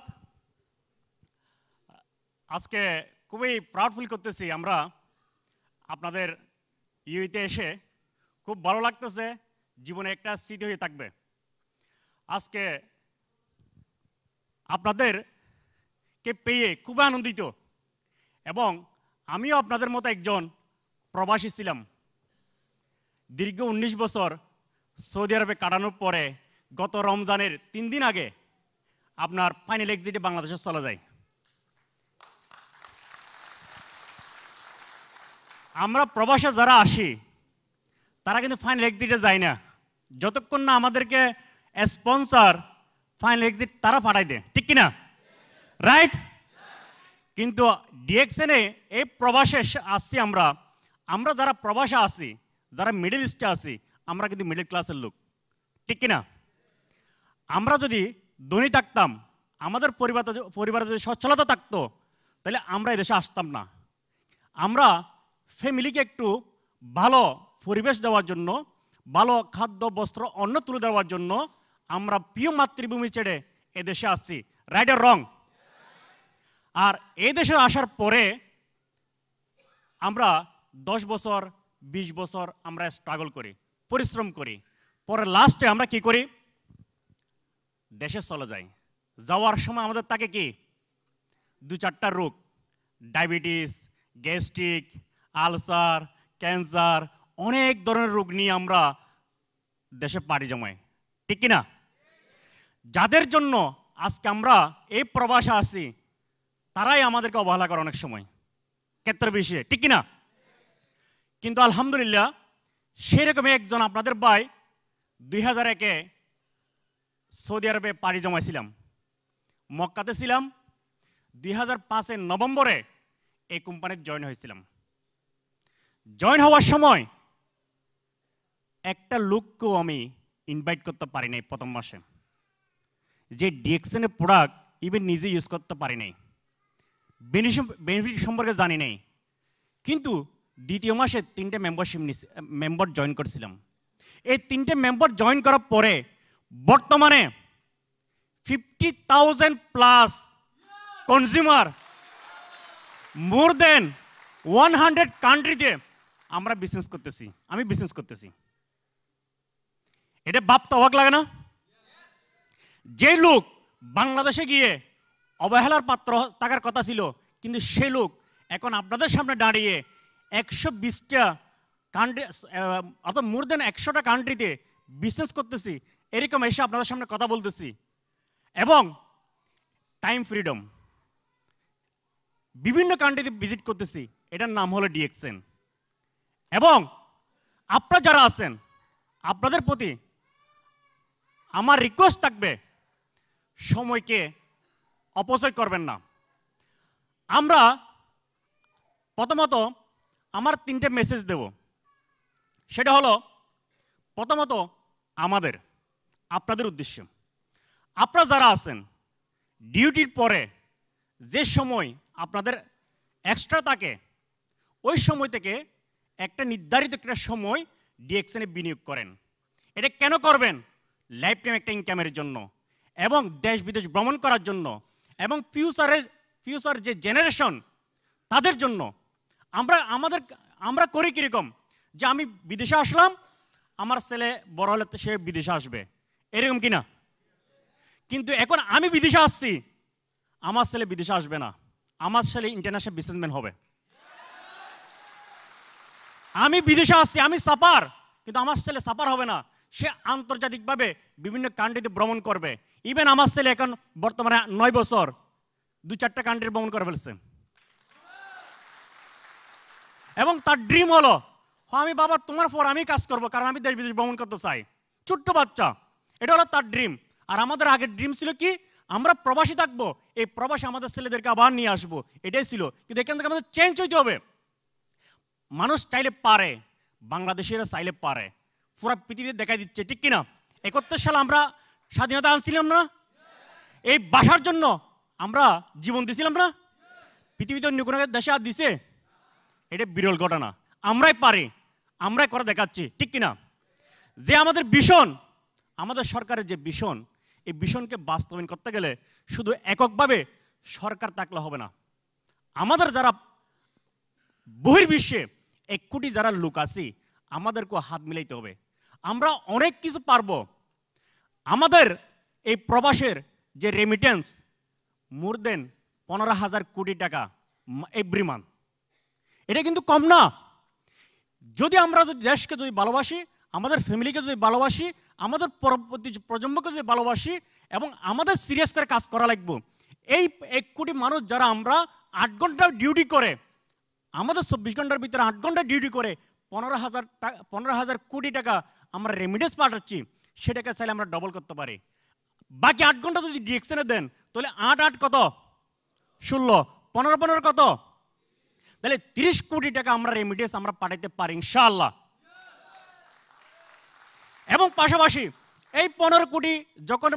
আজকে খুবই প্রাউড ফিল করতেছি আমরা আপনাদের ইউইতে এসে, খুব ভালো লাগতেছে, জীবনে একটা স্মৃতি হয়ে থাকবে। আজকে আপনাদেরকে পেয়ে খুব আনন্দিত এবং আমিও আপনাদের মতো একজন প্রবাসী ছিলাম। দীর্ঘ 19 বছর সৌদি আরবে কাটানোর পরে গত রমজানের 3 দিন আগে আপনার ফাইনাল এক্সিটে বাংলাদেশে চলে যায়। আমরা প্রবাসে যারা আসি তারা কিন্তু ফাইনাল এক্সিটে যায় না, যতক্ষণ না আমাদেরকে স্পন্সর ফাইনাল এক্সিট তারা পাঠাই দেয়, ঠিক কিনা? রাইট? কিন্তু ডিএক্সএনে এই প্রবাসে আসছি আমরা যারা প্রবাসে আসি, যারা মিডল ইস্টে আসি, আমরা কিন্তু মিডল ক্লাসের লোক, ঠিক কিনা? আমরা যদি ধনী থাকতাম, আমাদের পরিবারে যদি সচ্ছলতা থাকতো, তাহলে আমরা এদেশে আসতাম না। আমরা ফ্যামিলিকে একটু ভালো পরিবেশ দেওয়ার জন্য, ভালো খাদ্য বস্ত্র অন্ন তুলে দেওয়ার জন্য আমরা প্রিয় মাতৃভূমি ছেড়ে এদেশে আসছি। রাইট আর রং? আর এই দেশে আসার পরে আমরা 10 বছর 20 বছর আমরা স্ট্রাগল করি, পরিশ্রম করি, পরে লাস্টে আমরা কি করি? দেশে চলে যাই। যাওয়ার সময় আমাদের তাকে কি 2-4টা রোগ, ডায়াবেটিস, গ্যাস্ট্রিক, আলসার, ক্যান্সার, অনেক ধরনের রোগ নিয়ে আমরা দেশে পাড়ি জমাই, ঠিক কিনা? যাদের জন্য আজকে আমরা এই প্রবাসে আসি তারাই আমাদেরকে অবহেলা করে অনেক সময় ক্ষেত্র বিষয়ে, ঠিক কিনা? কিন্তু আলহামদুলিল্লাহ সেরকমই একজন আপনাদের ভাই 2001-এ সৌদি আরবে পাড়ি জমাইছিলাম, মক্কাতে ছিলাম। 2005-এর নভেম্বরে এই কোম্পানিতে জয়েন হয়েছিলাম। জয়েন হওয়ার সময় একটা লোককেও আমি ইনভাইট করতে পারি নাই প্রথম মাসে, যে ডিএক্সএনের প্রোডাক্ট ইভেন নিজে ইউজ করতে পারি নাই, বেনিফিট সম্পর্কে জানি নাই। কিন্তু দ্বিতীয় মাসে 3টে মেম্বার জয়েন করেছিলাম। এই 3টে মেম্বার জয়েন করার পরে বর্তমানে 50,000+ কনজিউমার, মোর দেন 100 কান্ট্রিতে আমরা বিজনেস করতেছি, আমি বিজনেস করতেছি। এটা ভাবতে অবাক লাগে না? যে লোক বাংলাদেশে গিয়ে অবহেলার পাত্র থাকার কথা ছিল, কিন্তু সে লোক এখন আপনাদের সামনে দাঁড়িয়ে 120টা কান্ট্রি অর্থাৎ মোর দেন 100টা কান্ট্রিতে বিজনেস করতেছি, এরকম এসে আপনাদের সামনে কথা বলতেছি। এবং টাইম ফ্রিডম, বিভিন্ন কান্ট্রিতে ভিজিট করতেছি, এটার নাম হলো ডিএক্সএন। এবং আপনারা যারা আছেন, আপনাদের প্রতি আমার রিকোয়েস্ট থাকবে, সময়কে অপচয় করবেন না। আমরা প্রথমত আমার 3টে মেসেজ দেব। সেটা হলো প্রথমত আপনাদের উদ্দেশ্য, আপনারা যারা আছেন ডিউটির পরে যে সময় আপনাদের এক্সট্রা থাকে, ওই সময় থেকে একটা নির্ধারিত একটা সময় ডিএক্সএনে বিনিয়োগ করেন। এটা কেন করবেন? লাইফ টাইম একটা ইনকামের জন্য, এবং দেশ বিদেশ ভ্রমণ করার জন্য, এবং ফিউচার যে জেনারেশন তাদের জন্য। আমরা করি কীরকম, যে আমি বিদেশে আসলাম, আমার ছেলে বড় হলে সে বিদেশে আসবে, এরকম কিনা? কিন্তু এখন আমি বিদেশে আসছি, আমার ছেলে বিদেশে আসবে না, আমার ছেলে ইন্টারন্যাশনাল বিজনেসম্যান হবে। আমি বিদেশে আসছি, আমি সাপার, কিন্তু আমার ছেলে সাপার হবে না, সে আন্তর্জাতিকভাবে বিভিন্ন কান্ট্রিতে ভ্রমণ করবে। ইভেন আমার ছেলে এখন বর্তমানে 9 বছর 2-4টা কান্ট্রি ভ্রমণ করে ফেলছে। এবং তার ড্রিম হলো, আমি বাবা তোমার পর আমি কাজ করবো, কারণ আমি দেশ বিদেশ ভ্রমণ করতে চাই। ছোট্ট বাচ্চা, এটা হলো তার ড্রিম। আর আমাদের আগের ড্রিম ছিল কি, আমরা প্রবাসী থাকবো, এই প্রবাসী আমাদের ছেলেদেরকে আবার নিয়ে আসবো, এটাই ছিল। কিন্তু এখান থেকে আমাদের চেঞ্জ হইতে হবে। মানুষ চাইলে পারে, বাংলাদেশিরা চাইলে পারে, পুরো পৃথিবীতে দেখাই দিচ্ছে, ঠিক কিনা? 71 সালে আমরা স্বাধীনতা আনছিলাম না? এই বাসার জন্য আমরা জীবন দিছিলাম না? পৃথিবীতে অন্য কোনো দেশে আর দিছে? এটা বিরল ঘটনা। আমরাই পারি, আমরাই করে দেখাচ্ছি, ঠিক কিনা? যে আমাদের ভিশন, আমাদের সরকারের যে ভিশন, এই ভিশনকে বাস্তবায়ন করতে গেলে শুধু এককভাবে সরকার থাকলে হবে না। আমাদের যারা বহির্বিশ্বে 1 কোটি যারা লোক আছি, আমাদেরকেও হাত মিলাইতে হবে। আমরা অনেক কিছু পারবো। আমাদের এই প্রবাসের যে রেমিটেন্স, মোর দেন 15,000 কোটি টাকা এভরি মান্থ, এটা কিন্তু কম না। যদি আমরা দেশকে যদি ভালোবাসি, আমাদের ফ্যামিলিকে যদি ভালোবাসি, আমাদের পরবর্তী প্রজন্মকে যদি ভালোবাসি এবং আমাদের সিরিয়াস করে কাজ করা লাগবে। এই 1 কোটি মানুষ যারা আমরা 8 ঘন্টা ডিউটি করে, আমাদের 24 ঘন্টার ভিতরে 8 ঘন্টা ডিউটি করে 15,000 কোটি টাকা আমরা রেমিডেন্স পাঠাচ্ছি, সেটাকে চাইলে আমরা ডবল করতে পারি। বাকি 8 ঘন্টা যদি ডিএক্সএনে দেন তাহলে 8 কত 16, 15 কত, তাহলে 30 কোটি টাকা আমরা রেমিডেন্স আমরা পাঠাইতে পারি ইনশাআল্লাহ। এবং পাশাপাশি এই 15 কোটি যখন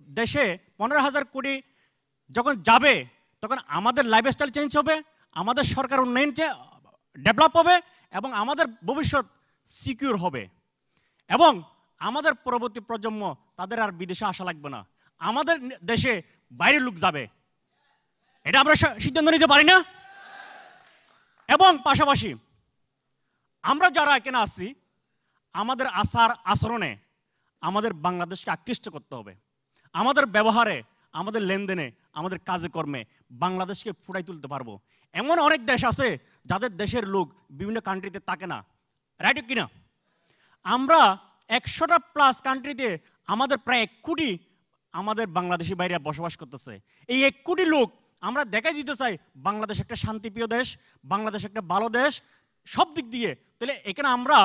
দেশে 15,000 কোটি যখন যাবে, তখন আমাদের লাইফস্টাইল চেঞ্জ হবে, আমাদের সরকার উন্নয়ন ডেভেলপ হবে এবং আমাদের ভবিষ্যৎ সিকিউর হবে। এবং আমাদের পরবর্তী প্রজন্ম তাদের আর বিদেশে আসা লাগবে না, আমাদের দেশে বাইরের লোক যাবে। এটা আমরা সিদ্ধান্ত নিতে পারি না? এবং পাশাপাশি আমরা যারা এখানে আছি, আমাদের আচার আচরণে আমাদের বাংলাদেশকে আকৃষ্ট করতে হবে, আমাদের ব্যবহারে, আমাদের লেনদেনে, আমাদের কাজে কর্মে বাংলাদেশকে ফুটাই তুলতে পারবো। এমন অনেক দেশ আছে যাদের দেশের লোক বিভিন্ন কান্ট্রিতে থাকে না, রাইট কিনা? আমরা 100টা প্লাস কান্ট্রিতে আমাদের প্রায় 1 কোটি আমাদের বাংলাদেশি বাইরে বসবাস করতেছে। এই 1 কোটি লোক আমরা দেখাই দিতে চাই বাংলাদেশ একটা শান্তিপ্রিয় দেশ, বাংলাদেশ একটা ভালো দেশ সব দিক দিয়ে। তাহলে এখানে আমরা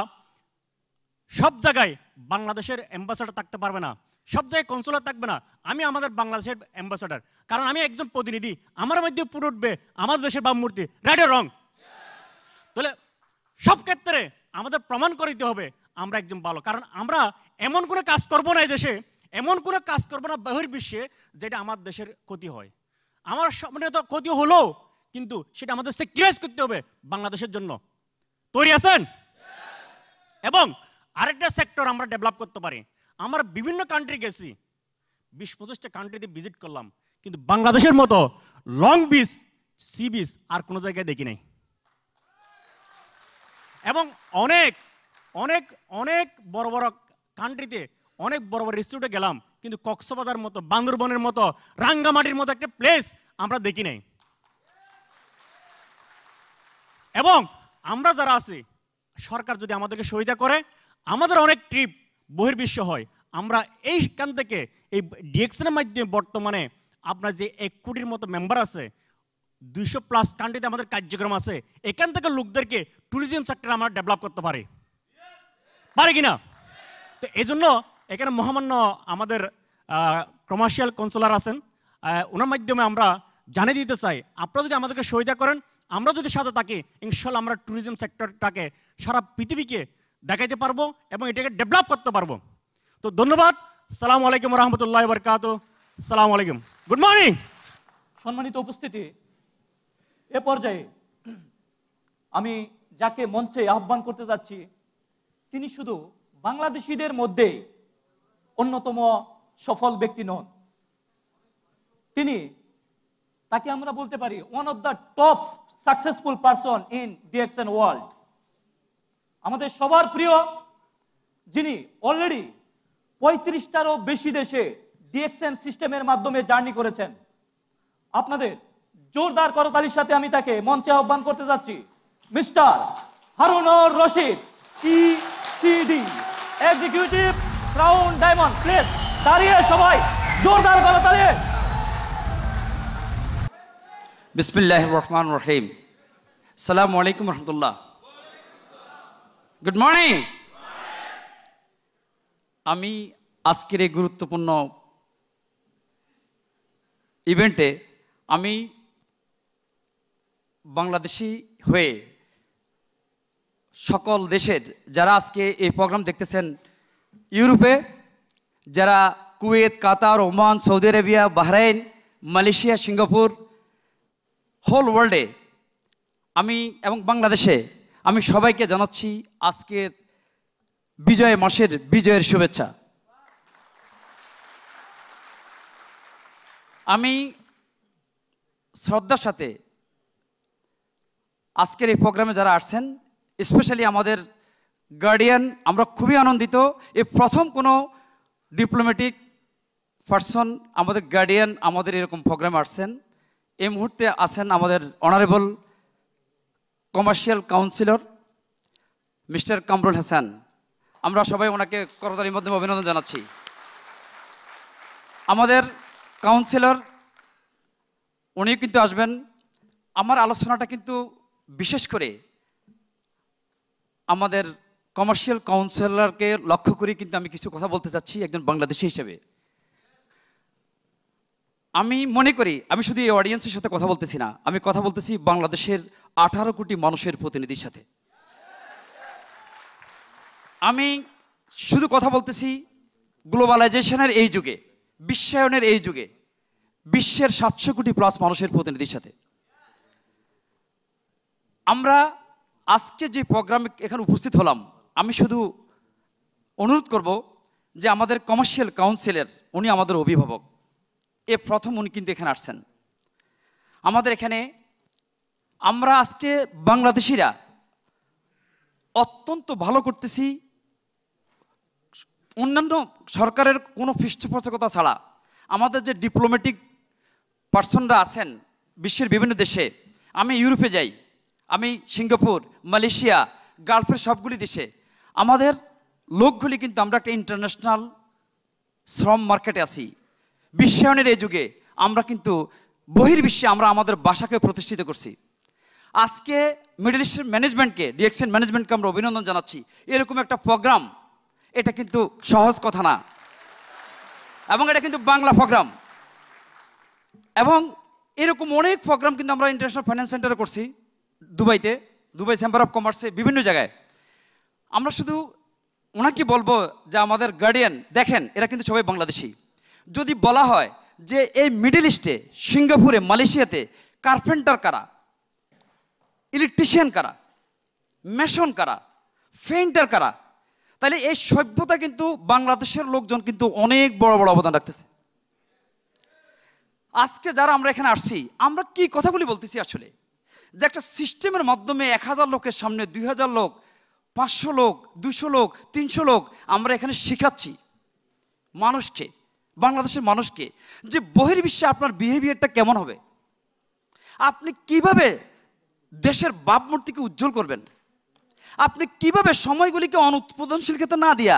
সব জায়গায় বাংলাদেশের অ্যাম্বাসাডার থাকতে পারবে না, সব জায়গায় কনসুলার থাকবে না। আমি আমাদের বাংলাদেশের অ্যাম্বাসাডার, কারণ আমি একজন প্রতিনিধি, আমার মধ্যে পুরো উঠবে আমাদের দেশের ভাবমূর্তি, রাইট আর রং? তাহলে সব ক্ষেত্রে আমাদের প্রমাণ করিতে হবে আমরা একজন ভালো, কারণ আমরা এমন কোনো কাজ করবো না এই দেশে, এমন কোনো কাজ করবো না বহির্বিশ্বে যেটা আমার দেশের ক্ষতি হয়। আমার সামনে তো ক্ষতি হলো, কিন্তু সেটা আমাদের স্যাক্রিফাইস করতে হবে বাংলাদেশের জন্য। তৈরি আছেন? এবং আরেকটা সেক্টর আমরা ডেভেলপ করতে পারি। আমরা বিভিন্ন কান্ট্রি গেছি, 20-25টা কান্ট্রিতে ভিজিট করলাম, কিন্তু বাংলাদেশের মতো লং বিচ, সি বিচ আর কোনো জায়গায় দেখি নাই। এবং অনেক অনেক অনেক বড় বড় কান্ট্রিতে অনেক বড় বড় রিসোর্টে গেলাম, কিন্তু কক্সবাজার মতো, বান্দরবনের মতো, রাঙ্গামাটির মতো একটা প্লেস আমরা দেখি নাই। এবং আমরা যারা আছি, সরকার যদি আমাদেরকে সহায়তা করে, আমাদের অনেক ট্রিপ বহির্বিশ্ব হয়। আমরা এইখান থেকে এই ডিএক্সএনের মাধ্যমে বর্তমানে আপনার যে 1 কোটির মতো মেম্বার আছে, 200 প্লাস কান্ট্রিতে আমাদের কার্যক্রম আছে, এখান থেকে লোকদেরকে ট্যুরিজম সেক্টর আমরা ডেভেলপ করতে পারি কিনা? তো এই জন্য এখানে মহামান্য আমাদের কমার্শিয়াল কনসুলার আছেন, ওনার মাধ্যমে আমরা জানিয়ে দিতে চাই, আপনারা যদি আমাদেরকে সহায়তা করেন, আমরা যদি সাথে থাকি, ইনশাল্লাহ আমরা ট্যুরিজম সেক্টরটাকে সারা পৃথিবীকে দেখাইতে পারবো এবং এটাকে ডেভেলপ করতে পারবো। তো ধন্যবাদ। সালামু আলাইকুম রহমতুল্লাহ বারকাতুহু। সালামু আলাইকুম, গুড মর্নিং। সম্মানিত উপস্থিতি, এ পর্যায়ে আমি যাকে মঞ্চে আহ্বান করতে যাচ্ছি, তিনি শুধু বাংলাদেশিদের মধ্যে অন্যতম সফল ব্যক্তি নন, তাকে আমরা বলতে পারি one of the top successful person in DXN world. আমাদের সবার প্রিয়, যিনি অলরেডি 35টারও বেশি দেশে ডিএক্সএন সিস্টেমের মাধ্যমে জার্নি করেছেন। আপনাদের জোরদার করতালির সাথে আমি তাকে মঞ্চে আহ্বান করতে যাচ্ছি, mister Harunur Rashid, ECD executive crown diamond. Please দাঁড়িয়ে সবাই জোরদার করতালি। বিসমিল্লাহির রহমানির রহিম। আসসালামু আলাইকুম রহমতুল্লাহ। Good morning. আমি আজকের এই গুরুত্বপূর্ণ ইভেন্টে আমি বাংলাদেশি হয়ে সকল দেশের যারা আজকে এই প্রোগ্রাম দেখতেছেন, ইউরোপে যারা, Kuwait, Qatar, Oman, Saudi Arabia, Bahrain, Malaysia, Singapore, whole ওয়ার্ল্ডে আমি এবং বাংলাদেশে আমি সবাইকে জানাচ্ছি আজকের বিজয় মাসের বিজয়ের শুভেচ্ছা। আমি শ্রদ্ধার সাথে আজকের এই প্রোগ্রামে যারা আসছেন, স্পেশালি আমাদের গার্ডিয়ান, আমরা খুবই আনন্দিত। এই প্রথম কোনো ডিপ্লোম্যাটিক পারসন আমাদের গার্ডিয়ান আমাদের এরকম প্রোগ্রামে আসছেন। এই মুহূর্তে আছেন আমাদের honourable commercial councillor mister Kamrul Hasan. আমরা সবাই ওনাকে করতালির মাধ্যমে অভিনন্দন জানাচ্ছি। আমাদের কাউন্সিলর উনি কিন্তু আসবেন। আমার আলোচনাটা কিন্তু বিশেষ করে আমাদের কমার্শিয়াল কাউন্সিলরকে লক্ষ্য করে কিন্তু আমি কিছু কথা বলতে চাচ্ছি একজন বাংলাদেশি হিসেবে। আমি মনে করি আমি শুধু এই অডিয়েন্সের সাথে কথা বলতেছি না, আমি কথা বলতেছি বাংলাদেশের 18 কোটি মানুষের প্রতিনিধির সাথে। আমি শুধু কথা বলতেছি গ্লোবালাইজেশনের এই যুগে, বিশ্বায়নের এই যুগে বিশ্বের 700 কোটি প্লাস মানুষের প্রতিনিধির সাথে। আমরা আজকে যে প্রোগ্রামে এখানে উপস্থিত হলাম, আমি শুধু অনুরোধ করব যে আমাদের কমার্শিয়াল কাউন্সিলের উনি আমাদের অভিভাবক, প্রথম উনি কিন্তু এখানে আসছেন আমাদের এখানে। আমরা আজকে বাংলাদেশিরা অত্যন্ত ভালো করতেছি অন্যান্য সরকারের কোনো পৃষ্ঠপোষকতা ছাড়া। আমাদের যে ডিপ্লোম্যাটিক পার্সনরা আছেন বিশ্বের বিভিন্ন দেশে, আমি ইউরোপে যাই, আমি সিঙ্গাপুর, মালয়েশিয়া, গালফের সবগুলি দেশে আমাদের লোকগুলি কিন্তু আমরা একটা ইন্টারন্যাশনাল শ্রম মার্কেটে আছি। বিশ্বায়নের এই যুগে আমরা কিন্তু বহির্বিশ্বে আমরা আমাদের ভাষাকে প্রতিষ্ঠিত করছি। আজকে মিডল ইস্টের ম্যানেজমেন্টকে, ডিএক্সএন ম্যানেজমেন্টকে আমরা অভিনন্দন জানাচ্ছি। এরকম একটা প্রোগ্রাম এটা কিন্তু সহজ কথা না, এবং এটা কিন্তু বাংলা প্রোগ্রাম। এবং এরকম অনেক প্রোগ্রাম কিন্তু আমরা ইন্টারন্যাশনাল ফাইন্যান্স সেন্টারে করছি, দুবাইতে, দুবাই চেম্বার অফ কমার্সে, বিভিন্ন জায়গায়। আমরা শুধু ওনাকে বলবো যে আমাদের গার্ডিয়ান দেখেন এরা কিন্তু সবাই বাংলাদেশি। যদি বলা হয় যে এই মিডল ইস্টে, সিঙ্গাপুরে, মালয়েশিয়াতে কার্পেন্টার কারা, ইলেকট্রিশিয়ান কারা, মেশন কারা, পেইন্টার কারা, তাহলে এই সভ্যতা কিন্তু বাংলাদেশের লোকজন কিন্তু অনেক বড় বড় অবদান রাখতেছে। আজকে যারা আমরা এখানে আসছি, আমরা কি কথাগুলি বলতেছি আসলে, যে একটা সিস্টেমের মাধ্যমে 1000 লোকের সামনে 2000 লোক, 500 লোক, 200 লোক, 300 লোক আমরা এখানে শেখাচ্ছি মানুষকে, বাংলাদেশের মানুষকে, যে বহির্বিশ্বে আপনার বিহেভিয়ারটা কেমন হবে, আপনি কিভাবে দেশের ভাবমূর্তিকে উজ্জ্বল করবেন, আপনি কিভাবে সময়গুলিকে অনুৎপাদনশীল ক্ষেত্রে না দিয়া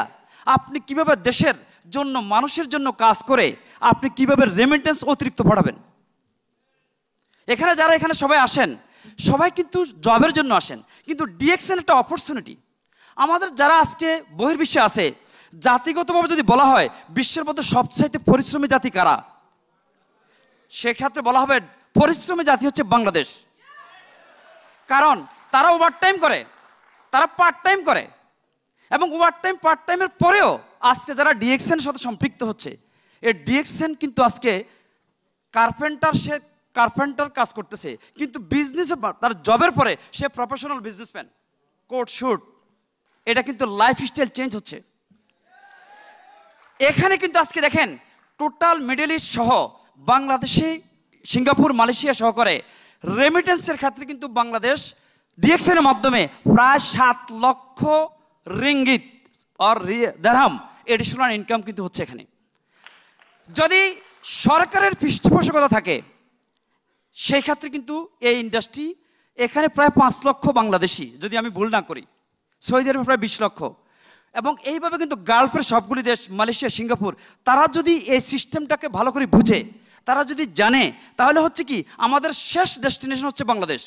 আপনি কিভাবে দেশের জন্য, মানুষের জন্য কাজ করে আপনি কিভাবে রেমিটেন্স অতিরিক্ত পাঠাবেন। এখানে যারা এখানে সবাই আসেন, সবাই কিন্তু জবের জন্য আসেন, কিন্তু ডিএক্সএন একটা অপরচুনিটি। আমাদের যারা আজকে বহির্বিশ্বে আছে, জাতিগতভাবে যদি বলা হয় বিশ্বের মধ্যে সবচাইতে পরিশ্রমী জাতি কারা, সেক্ষেত্রে বলা হবে পরিশ্রমী জাতি হচ্ছে বাংলাদেশ। কারণ তারা ওভারটাইম করে, তারা পার্ট টাইম করে, এবং ওভারটাইম পার্ট টাইমের পরেও আজকে যারা ডিএক্সএন সাথে সম্পৃক্ত হচ্ছে, এই ডিএক্সএন কিন্তু আজকে কার্পেন্টার, সে কার্পেন্টার কাজ করতেছে, কিন্তু বিজনেসে তার জবের পরে সে প্রফেশনাল বিজনেসম্যান, কোট শুট, এটা কিন্তু লাইফস্টাইল চেঞ্জ হচ্ছে। এখানে কিন্তু আজকে দেখেন টোটাল মিডল ইস্ট সহ বাংলাদেশে, সিঙ্গাপুর, মালয়েশিয়া সহ করে রেমিটেন্সের ক্ষেত্রে কিন্তু বাংলাদেশ ডিএক্সএনের মাধ্যমে প্রায় 7 লক্ষ রিঙ্গিত আর দিরহাম এডিশনাল ইনকাম কিন্তু হচ্ছে এখানে। যদি সরকারের পৃষ্ঠপোষকতা থাকে সেই ক্ষেত্রে কিন্তু এই ইন্ডাস্ট্রি এখানে প্রায় 5 লক্ষ বাংলাদেশি, যদি আমি ভুল না করি, সৌদি আরবে প্রায় 20 লক্ষ, এবং এইভাবে কিন্তু গালফের সবগুলি দেশ, মালয়েশিয়া, সিঙ্গাপুর, তারা যদি এই সিস্টেমটাকে ভালো করে বুঝে, তারা যদি জানে, তাহলে হচ্ছে কি আমাদের শেষ ডেস্টিনেশন হচ্ছে বাংলাদেশ।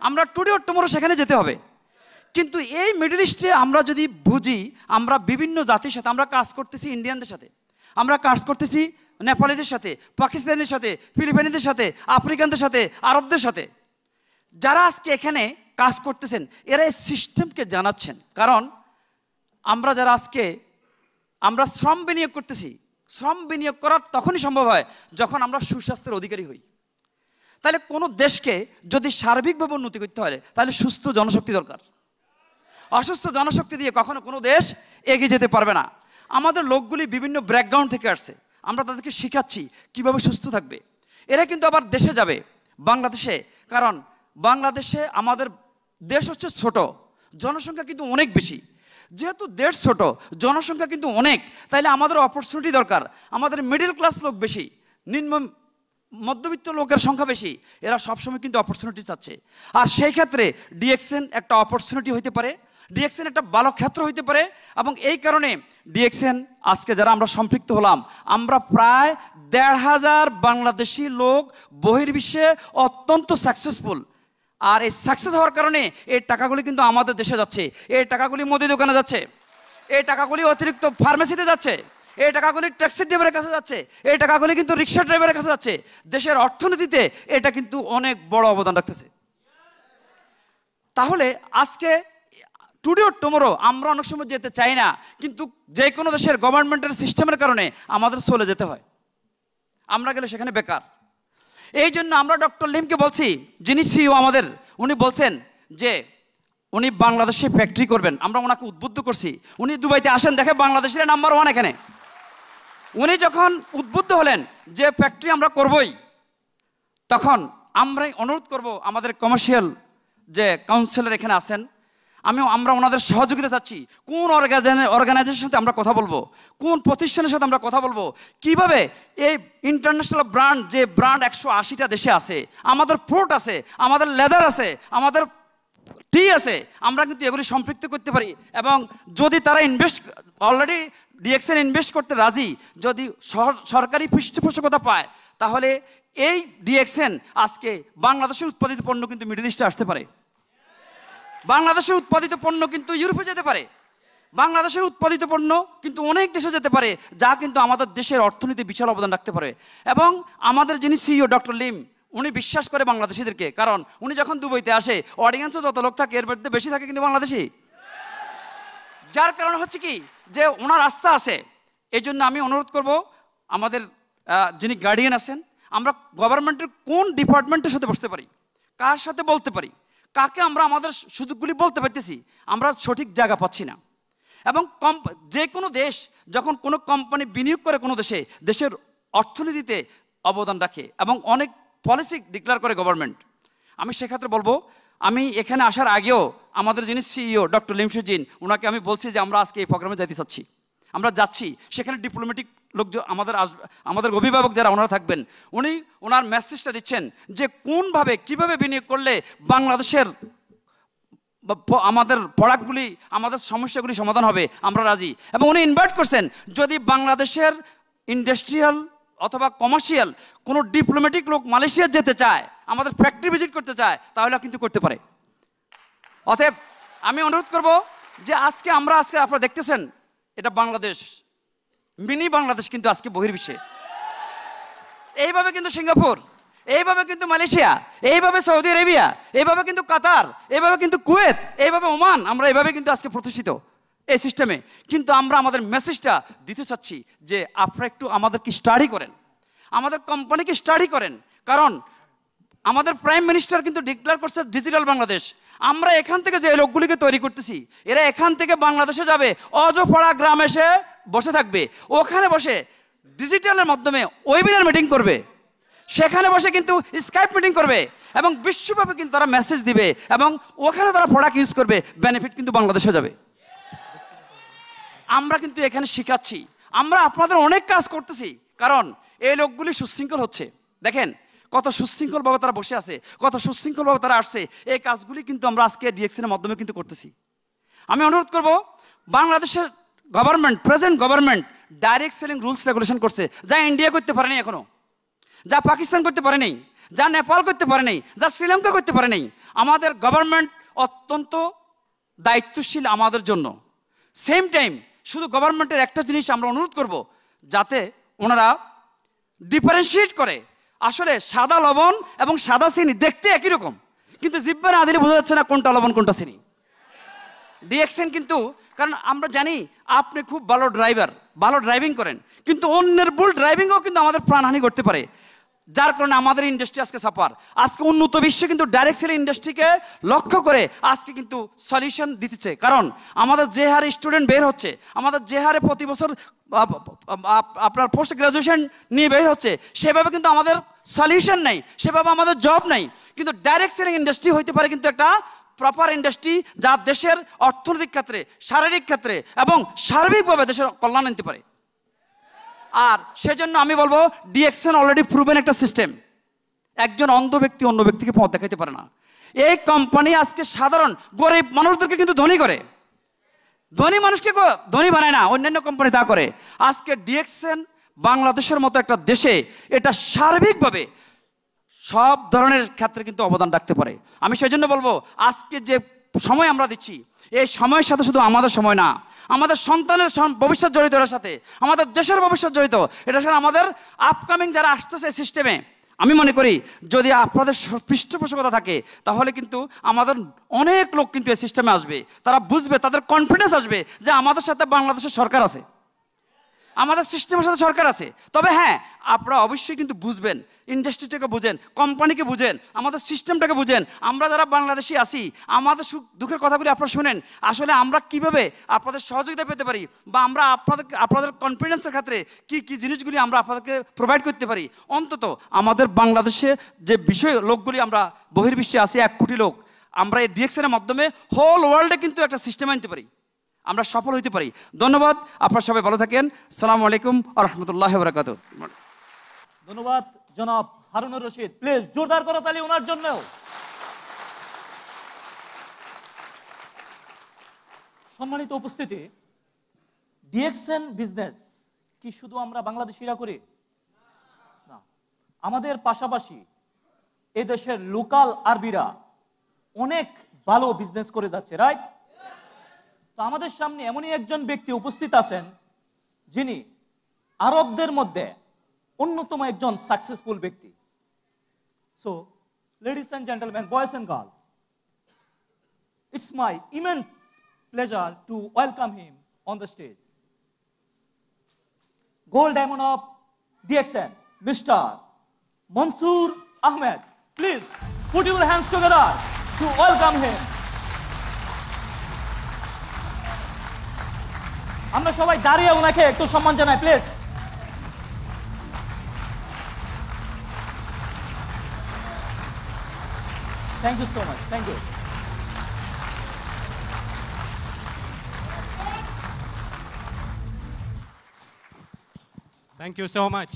আমরা টুডে অর টুমরো সেখানে যেতে হবে। কিন্তু এই মিডল ইস্টে আমরা যদি বুঝি, আমরা বিভিন্ন জাতির সাথে আমরা কাজ করতেছি, ইন্ডিয়ানদের সাথে আমরা কাজ করতেছি, নেপালিদের সাথে, পাকিস্তানের সাথে, ফিলিপাইনিদের সাথে, আফ্রিকানদের সাথে, আরবদের সাথে, যারা আজকে এখানে কাজ করতেছেন, এরা এই সিস্টেমকে জানাচ্ছেন। কারণ আমরা যারা আজকে আমরা শ্রম বিনিয়োগ করতেছি, শ্রম বিনিয়োগ করার তখনই সম্ভব হয় যখন আমরা সুস্বাস্থ্যের অধিকারী হই। তাহলে কোনো দেশকে যদি সার্বিকভাবে উন্নতি করতে হয়, তাহলে সুস্থ জনশক্তি দরকার। অসুস্থ জনশক্তি দিয়ে কখনো কোনো দেশ এগিয়ে যেতে পারবে না। আমাদের লোকগুলি বিভিন্ন ব্যাকগ্রাউন্ড থেকে আসছে, আমরা তাদেরকে শেখাচ্ছি কিভাবে সুস্থ থাকবে। এরা কিন্তু আবার দেশে যাবে, বাংলাদেশে, কারণ বাংলাদেশে আমাদের দেশ হচ্ছে ছোট, জনসংখ্যা কিন্তু অনেক বেশি। যেহেতু দেশ ছোট, জনসংখ্যা কিন্তু অনেক, তাইলে আমাদের অপরচুনিটি দরকার। আমাদের মিডল ক্লাস লোক বেশি, নিম্ন মধ্যবিত্ত লোকের সংখ্যা বেশি, এরা সবসময় কিন্তু অপরচুনিটি চাচ্ছে। আর সেই ক্ষেত্রে ডিএক্সএন একটা অপরচুনিটি হইতে পারে। ডিএক্সএন একটা ভালো ক্ষেত্র হইতে পারে। এবং এই কারণে ডিএক্সএন আজকে যারা আমরা সম্পৃক্ত হলাম, আমরা প্রায় ১৫০০ বাংলাদেশি লোক বহির্বিশ্বে অত্যন্ত সাকসেসফুল। আর এই সাকসেস হওয়ার কারণে এই টাকাগুলি কিন্তু আমাদের দেশে যাচ্ছে, এই টাকাগুলি মুদি দোকানে যাচ্ছে, এই টাকাগুলি অতিরিক্ত ফার্মেসিতে যাচ্ছে, এই টাকাগুলি ট্যাক্সি ড্রাইভারের কাছে যাচ্ছে, এই টাকাগুলি কিন্তু রিক্সা ড্রাইভারের কাছে যাচ্ছে। দেশের অর্থনীতিতে এটা কিন্তু অনেক বড় অবদান রাখতেছে। তাহলে আজকে টুডে অর টুমরো আমরা অনেক সময় যেতে চাই না, কিন্তু যে কোনো দেশের গভর্নমেন্টের সিস্টেমের কারণে আমাদের চলে যেতে হয়, আমরা গেলে সেখানে বেকার। এই জন্য আমরা ডক্টর লিমকে বলছি, যিনি সিইও আমাদের, উনি বলছেন যে উনি বাংলাদেশে ফ্যাক্টরি করবেন। আমরা ওনাকে উদ্বুদ্ধ করছি, উনি দুবাইতে আসেন, দেখে বাংলাদেশের নাম্বার 1 এখানে। উনি যখন উদ্বুদ্ধ হলেন যে ফ্যাক্টরি আমরা করবই, তখন আমরা অনুরোধ করব আমাদের কমার্শিয়াল যে কাউন্সিলর এখানে আছেন, আমরা ওনাদের সহযোগিতা চাচ্ছি। কোন অর্গানাইজেশনের সাথে আমরা কথা বলবো, কোন প্রতিষ্ঠানের সাথে আমরা কথা বলবো, কিভাবে এই ইন্টারন্যাশনাল ব্র্যান্ড, যে ব্র্যান্ড 180টা দেশে আছে, আমাদের পোর্ট আছে, আমাদের লেদার আছে, আমাদের টি আছে, আমরা কিন্তু এগুলি সম্পৃক্ত করতে পারি। এবং যদি তারা অলরেডি ডিএক্সএন ইনভেস্ট করতে রাজি, যদি সরকারি পৃষ্ঠপোষকতা পায়, তাহলে এই ডিএক্সএন আজকে বাংলাদেশের উৎপাদিত পণ্য কিন্তু মিডল ইস্টে আসতে পারে, বাংলাদেশের উৎপাদিত পণ্য কিন্তু ইউরোপে যেতে পারে, বাংলাদেশের উৎপাদিত পণ্য কিন্তু অনেক দেশে যেতে পারে, যা কিন্তু আমাদের দেশের অর্থনীতি বিশাল অবদান রাখতে পারে। এবং আমাদের যিনি সিইও ডক্টর লিম, উনি বিশ্বাস করে বাংলাদেশিদেরকে, কারণ উনি যখন দুবাইতে আসে অডিয়েন্সে যত লোক থাকে এর মধ্যে বেশি থাকে কিন্তু বাংলাদেশি। যার কারণ হচ্ছে কি যে ওনার আস্থা আছে। এই জন্য আমি অনুরোধ করব আমাদের যিনি গার্ডিয়ান আছেন, আমরা গভর্নমেন্টের কোন ডিপার্টমেন্টের সাথে বসতে পারি, কার সাথে বলতে পারি, কাকে আমরা আমাদের সুযোগগুলি বলতে পারতেছি, আমরা সঠিক জায়গা পাচ্ছি না। এবং যে কোনো দেশ যখন কোনো কোম্পানি বিনিয়োগ করে কোনো দেশে, দেশের অর্থনীতিতে অবদান রাখে এবং অনেক পলিসি ডিক্লেয়ার করে গভর্নমেন্ট। আমি সেক্ষেত্রে বলবো, আমি এখানে আসার আগেও আমাদের যিনি সিইও ডক্টর লিমসুজিন, ওনাকে আমি বলছি যে আমরা আজকে এই প্রোগ্রামে যেতে চাচ্ছি, আমরা যাচ্ছি। সেখানে ডিপ্লোম্যাটিক লোক আমাদের আমাদের অভিভাবক যারা ওনারা থাকবেন, উনি ওনার মেসেজটা দিচ্ছেন যে কোনভাবে কিভাবে বিনিয়োগ করলে বাংলাদেশের আমাদের প্রোডাক্টগুলি, আমাদের সমস্যাগুলি সমাধান হবে, আমরা রাজি। এবং উনি ইনভাইট করছেন, যদি বাংলাদেশের ইন্ডাস্ট্রিয়াল অথবা কমার্শিয়াল কোনো ডিপ্লোম্যাটিক লোক মালয়েশিয়া যেতে চায়, আমাদের ফ্যাক্টরি ভিজিট করতে চায়, তাহলে কিন্তু করতে পারে। অতএব আমি অনুরোধ করব যে আজকে আপনারা দেখতেছেন, এটা বাংলাদেশ, মিনি বাংলাদেশ কিন্তু আজকে বহির্বিশ্বে। এইভাবে কিন্তু সিঙ্গাপুর, এইভাবে কিন্তু মালয়েশিয়া, এইভাবে সৌদি আরবিয়া, এইভাবে কিন্তু কাতার, এইভাবে কিন্তু কুয়েত, এইভাবে ওমান, আমরা এইভাবে কিন্তু আজকে প্রতিষ্ঠিত এই সিস্টেমে। কিন্তু আমরা আমাদের মেসেজটা দিতে চাচ্ছি যে আপনারা একটু আমাদেরকে স্টাডি করেন, আমাদের কোম্পানিকে স্টাডি করেন। কারণ আমাদের প্রাইম মিনিস্টার কিন্তু ডিক্লেয়ার করছে ডিজিটাল বাংলাদেশ। আমরা এখান থেকে যে লোকগুলিকে তৈরি করতেছি, এরা এখান থেকে বাংলাদেশে যাবে, অজপাড়া গ্রামে এসে বসে থাকবে, ওখানে বসে ডিজিটালের মাধ্যমে ওয়েবিনার মিটিং করবে, সেখানে বসে কিন্তু স্কাইপ মিটিং করবে এবং বিশ্বব্যাপী কিন্তু তারা মেসেজ দিবে এবং ওখানে তারা প্রোডাক্ট ইউজ করবে, বেনিফিট কিন্তু বাংলাদেশে যাবে। আমরা কিন্তু এখানে শিখাচ্ছি, আমরা আপনাদের অনেক কাজ করতেছি, কারণ এই লোকগুলি সুশৃঙ্খল হচ্ছে। দেখেন কত সুশৃঙ্খলভাবে তারা বসে আছে, কত সুশৃঙ্খলভাবে তারা আসছে। এই কাজগুলি কিন্তু আমরা আজকে ডিএক্সএনের মাধ্যমে কিন্তু করতেছি। আমি অনুরোধ করব, বাংলাদেশের government, present government direct selling rules regulation করছে, যা ইন্ডিয়া করতে পারেনি এখনো, যা পাকিস্তান করতে পারেনি, যা নেপাল করতে পারেনি, যা শ্রীলঙ্কা করতে পারেনি। আমাদের গভর্নমেন্ট অত্যন্ত দায়িত্বশীল আমাদের জন্য। সেম টাইম শুধু গভর্নমেন্টের একটা জিনিস আমরা অনুরোধ করব, যাতে ওনারা ডিফারেন্সিয়েট করে। আসলে সাদা লবণ এবং সাদা চিনি দেখতে একই রকম, কিন্তু জিব্বা না দিলে বোঝা যাচ্ছে না কোনটা লবণ কোনটা চিনি। ডিএক্সএন কিন্তু, কারণ আমরা জানি আপনি খুব ভালো ড্রাইভার, ভালো ড্রাইভিং করেন, কিন্তু অন্যের ভুল ড্রাইভিংও কিন্তু আমাদের প্রাণহানি করতে পারে, যার কারণে আমাদের ইন্ডাস্ট্রি আজকে সাফার। আজকে উন্নত বিশ্বে কিন্তু ডাইরেক্ট সেলিং ইন্ডাস্ট্রিকে লক্ষ্য করে আজকে কিন্তু সলিউশন দিতেছে। কারণ আমাদের যে হারে স্টুডেন্ট বের হচ্ছে, আমাদের যে হারে প্রতি বছর আপনার পোস্ট গ্রাজুয়েশন নিয়ে বের হচ্ছে, সেভাবে কিন্তু আমাদের সলিউশন নেই, সেভাবে আমাদের জব নেই। কিন্তু ডাইরেক্ট সেলিং ইন্ডাস্ট্রি হইতে পারে কিন্তু একটা প্রপার ইন্ডাস্ট্রি, যা দেশের অর্থনৈতিক ক্ষেত্রে, শারীরিক ক্ষেত্রে এবং সার্বিকভাবে দেশের কল্যাণ আনতে পারে। আর সেজন্য আমি বলবো, ডিএক্সএন অলরেডি প্রুভেন একটা সিস্টেম। একজন অন্ধ ব্যক্তি অন্য ব্যক্তিকে পথ দেখাইতে পারে না। এই কোম্পানি আজকে সাধারণ গরিব মানুষদেরকে কিন্তু ধনী করে। ধনী মানুষকে ধনী বানায় না, অন্যান্য কোম্পানি তা করে। আজকে ডিএক্সএন বাংলাদেশের মতো একটা দেশে এটা সার্বিকভাবে সব ধরনের ক্ষেত্রে কিন্তু অবদান রাখতে পারে। আমি সেই জন্য বলবো, আজকে যে সময় আমরা দিচ্ছি, এই সময়ের সাথে শুধু আমাদের সময় না, আমাদের সন্তানের ভবিষ্যৎ জড়িত এর সাথে, আমাদের দেশের ভবিষ্যৎ জড়িত, এটার সাথে আমাদের আপকামিং যারা আসতেছে সিস্টেমে। আমি মনে করি যদি আপনাদের পৃষ্ঠপোষকতা থাকে তাহলে কিন্তু আমাদের অনেক লোক কিন্তু এই সিস্টেমে আসবে, তারা বুঝবে, তাদের কনফিডেন্স আসবে যে আমাদের সাথে বাংলাদেশের সরকার আছে, আমাদের সিস্টেমের সাথে সরকার আছে। তবে হ্যাঁ, আপনারা অবশ্যই কিন্তু বুঝবেন, ইন্ডাস্ট্রিটাকে বুঝেন, কোম্পানিকে বুঝেন, আমাদের সিস্টেমটাকে বুঝেন। আমরা যারা বাংলাদেশি আছি, আমাদের সুখ দুঃখের কথাগুলি আপনারা শুনেন, আসলে আমরা কিভাবে আপনাদের সহযোগিতা পেতে পারি, বা আমরা আপনাদের কনফিডেন্সের ক্ষেত্রে কি কি জিনিসগুলি আমরা আপনাদেরকে প্রোভাইড করতে পারি। অন্তত আমাদের বাংলাদেশে যে বিষয় লোকগুলি আমরা বহির্বিশ্বে আছি 1 কোটি লোক, আমরা এই ডিএক্সএনের মাধ্যমে হোল ওয়ার্ল্ডে কিন্তু একটা সিস্টেম আনতে পারি, আমরা সফল হইতে পারি। ধন্যবাদ, আপনারা সবাই ভালো থাকেন। আসসালামু আলাইকুম ওয়া রাহমাতুল্লাহি ওয়া বারাকাতুহু। ধন্যবাদ জনাব হারুনুর রশিদ। প্লিজ জোরদার করো তালি ওনার জন্য। সম্মানিত উপস্থিতি, ডিএক্সএন বিজনেস কি শুধু আমরা বাংলাদেশিরা করি না, আমাদের পাশাপাশি এই দেশের লোকাল আরবিরা অনেক ভালো বিজনেস করে যাচ্ছে, রাইট? তো আমাদের সামনে এমনই একজন ব্যক্তি উপস্থিত আছেন যিনি আরবদের মধ্যে অন্যতম একজন সাকসেসফুল ব্যক্তি। So ladies and gentleman, boys and girls, it's my immense pleasure to welcome him on the stage. Gold diamond of DXN, mister Mansoor Ahmed. Please put your hands together to welcome him. আমরা সবাই দাঁড়িয়ে ওনাকে একটু সম্মান জানাই, please. Thank you so much, thank you. Thank you so much.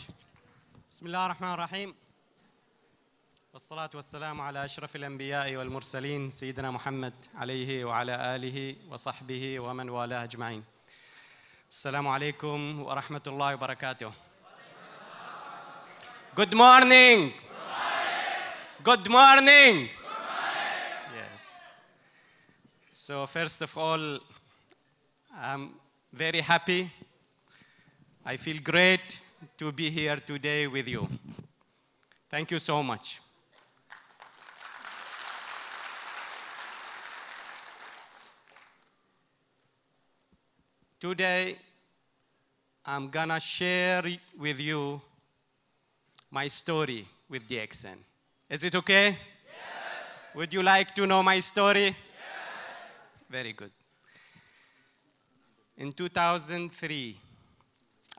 Bismillah ar-Rahman ar-Rahim. والصلاة والسلام على أشرف الأنبياء والمرسلين سيدنا محمد عليه وعلى آله وصحبه ومن والاه أجمعين. السلام عليكم ورحمة الله وبركاته. Good morning. Good morning. Yes. So first of all, I'm very happy. I feel great to be here today with you. Thank you so much. Today, I'm gonna share with you my story with DXN. Is it okay? Yes. Would you like to know my story? Yes. Very good. In 2003,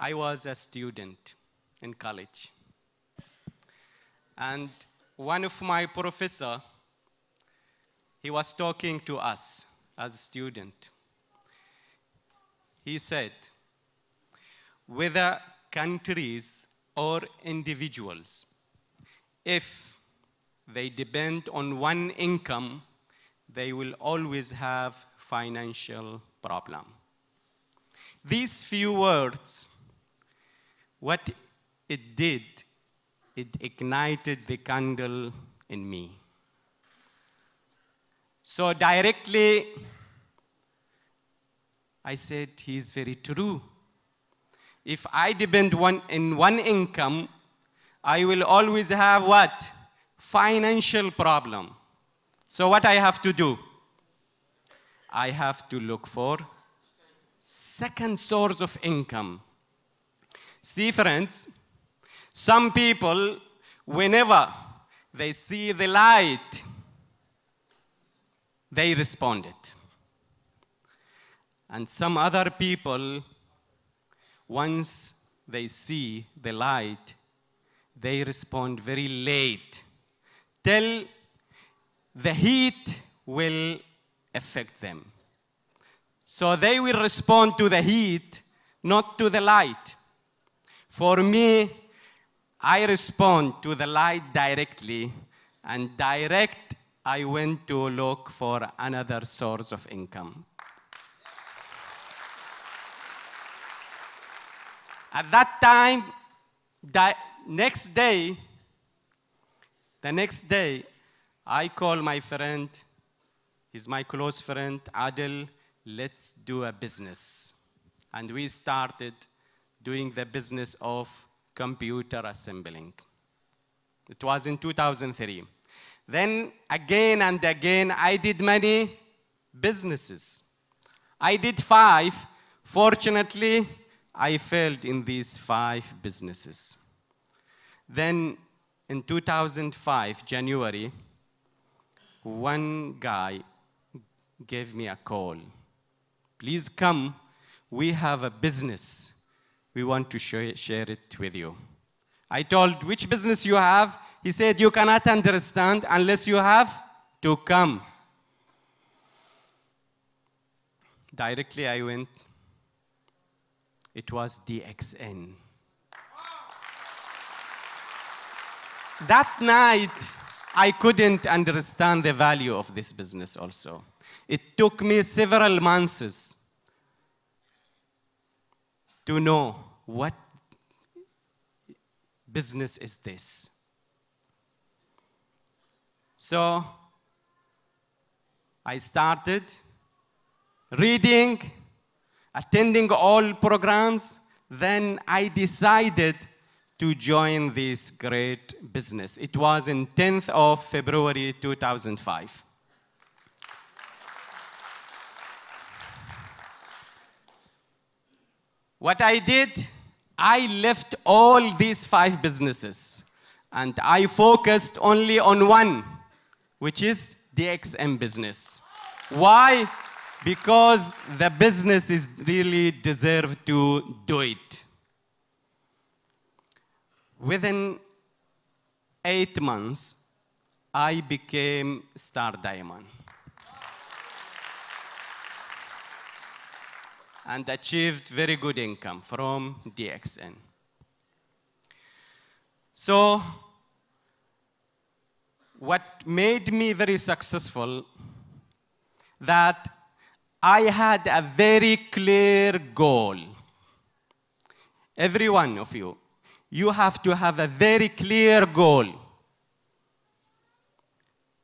I was a student in college. And one of my professor, he was talking to us as a student. He said, whether countries or individuals, if they depend on one income, they will always have financial problem. These few words, what it did, it ignited the candle in me. So directly, I said, he is very true. If I depend on one income, I will always have what? Financial problem. So what I have to do? I have to look for second source of income. See, friends, some people, whenever they see the light, they responded. And some other people, once they see the light, they respond very late, till the heat will affect them. So they will respond to the heat, not to the light. For me, I respond to the light directly, and direct, I went to look for another source of income. At that time, the next day, I call my friend, he's my close friend, Adil, let's do a business. And we started doing the business of computer assembling. It was in 2003. Then again and again, I did many businesses. I did 5. Fortunately, I failed in these 5 businesses. Then in 2005, January, one guy gave me a call. Please come, we have a business. We want to share it with you. I told, which business you have? He said, you cannot understand unless you have to come. Directly I went. It was DXN. That night, I couldn't understand the value of this business also. It took me several months to know what business is this. So I started reading, attending all programs. Then I decided to join this great business. It was in 10th of February 2005. What I did, I left all these 5 businesses and I focused only on one, which is DXN business. Why? Because the business is really deserved to do it. Within 8 months, I became Star Diamond and achieved very good income from DXN. So, what made me very successful, that I had a very clear goal. Every one of you, you have to have a very clear goal.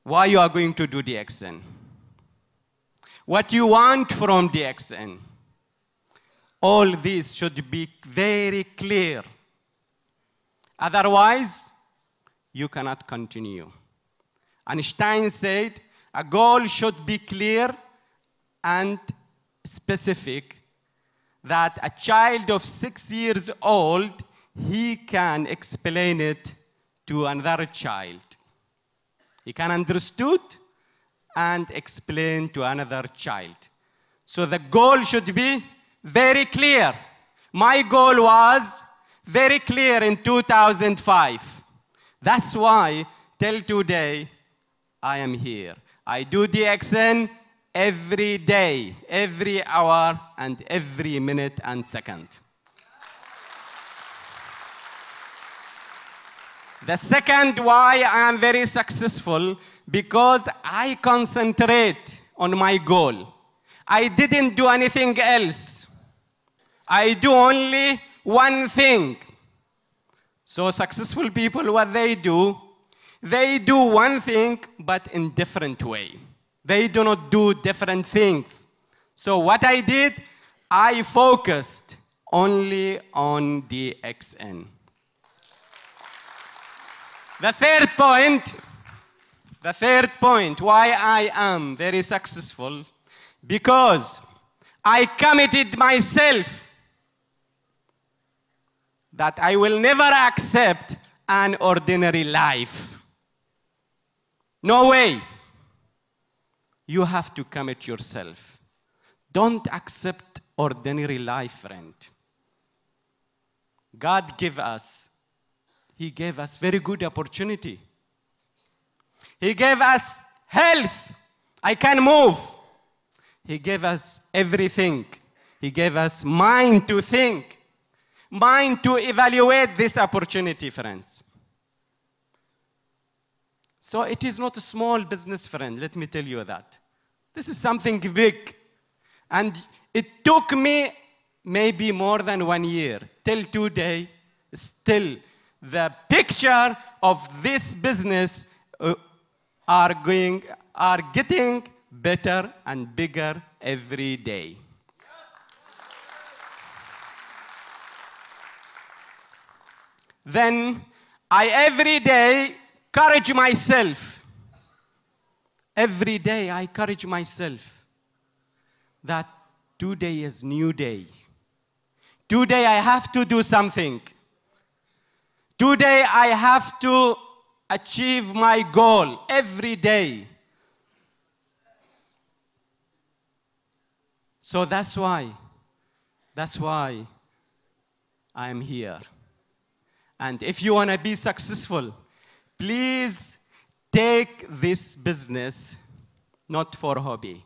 Why you are going to do DXN? What you want from DXN? All these should be very clear. Otherwise, you cannot continue. Einstein said, a goal should be clear and specific, that a child of 6 years old, he can explain it to another child. He can understood and explain to another child. So the goal should be very clear. My goal was very clear in 2005. That's why till today I am here. I do DXN every day, every hour, and every minute and second. The second why I am very successful, because I concentrate on my goal. I didn't do anything else. I do only one thing. So successful people, what they do one thing, but in different way. They do not do different things. So what I did, I focused only on DXN. The third point why I am very successful, because I committed myself that I will never accept an ordinary life. No way. You have to commit yourself. Don't accept ordinary life, friend. God gave us, He gave us very good opportunity. He gave us health. I can move. He gave us everything. He gave us mind to think, mind to evaluate this opportunity, friends. So it is not a small business, friend, let me tell you that. This is something big. And it took me maybe more than 1 year. Till today, still the picture of this business are getting better and bigger every day. Then I every day encourage myself. Every day I encourage myself that today is new day. Today I have to do something. Today I have to achieve my goal every day. So that's why I am here. And if you want to be successful, please take this business not for hobby.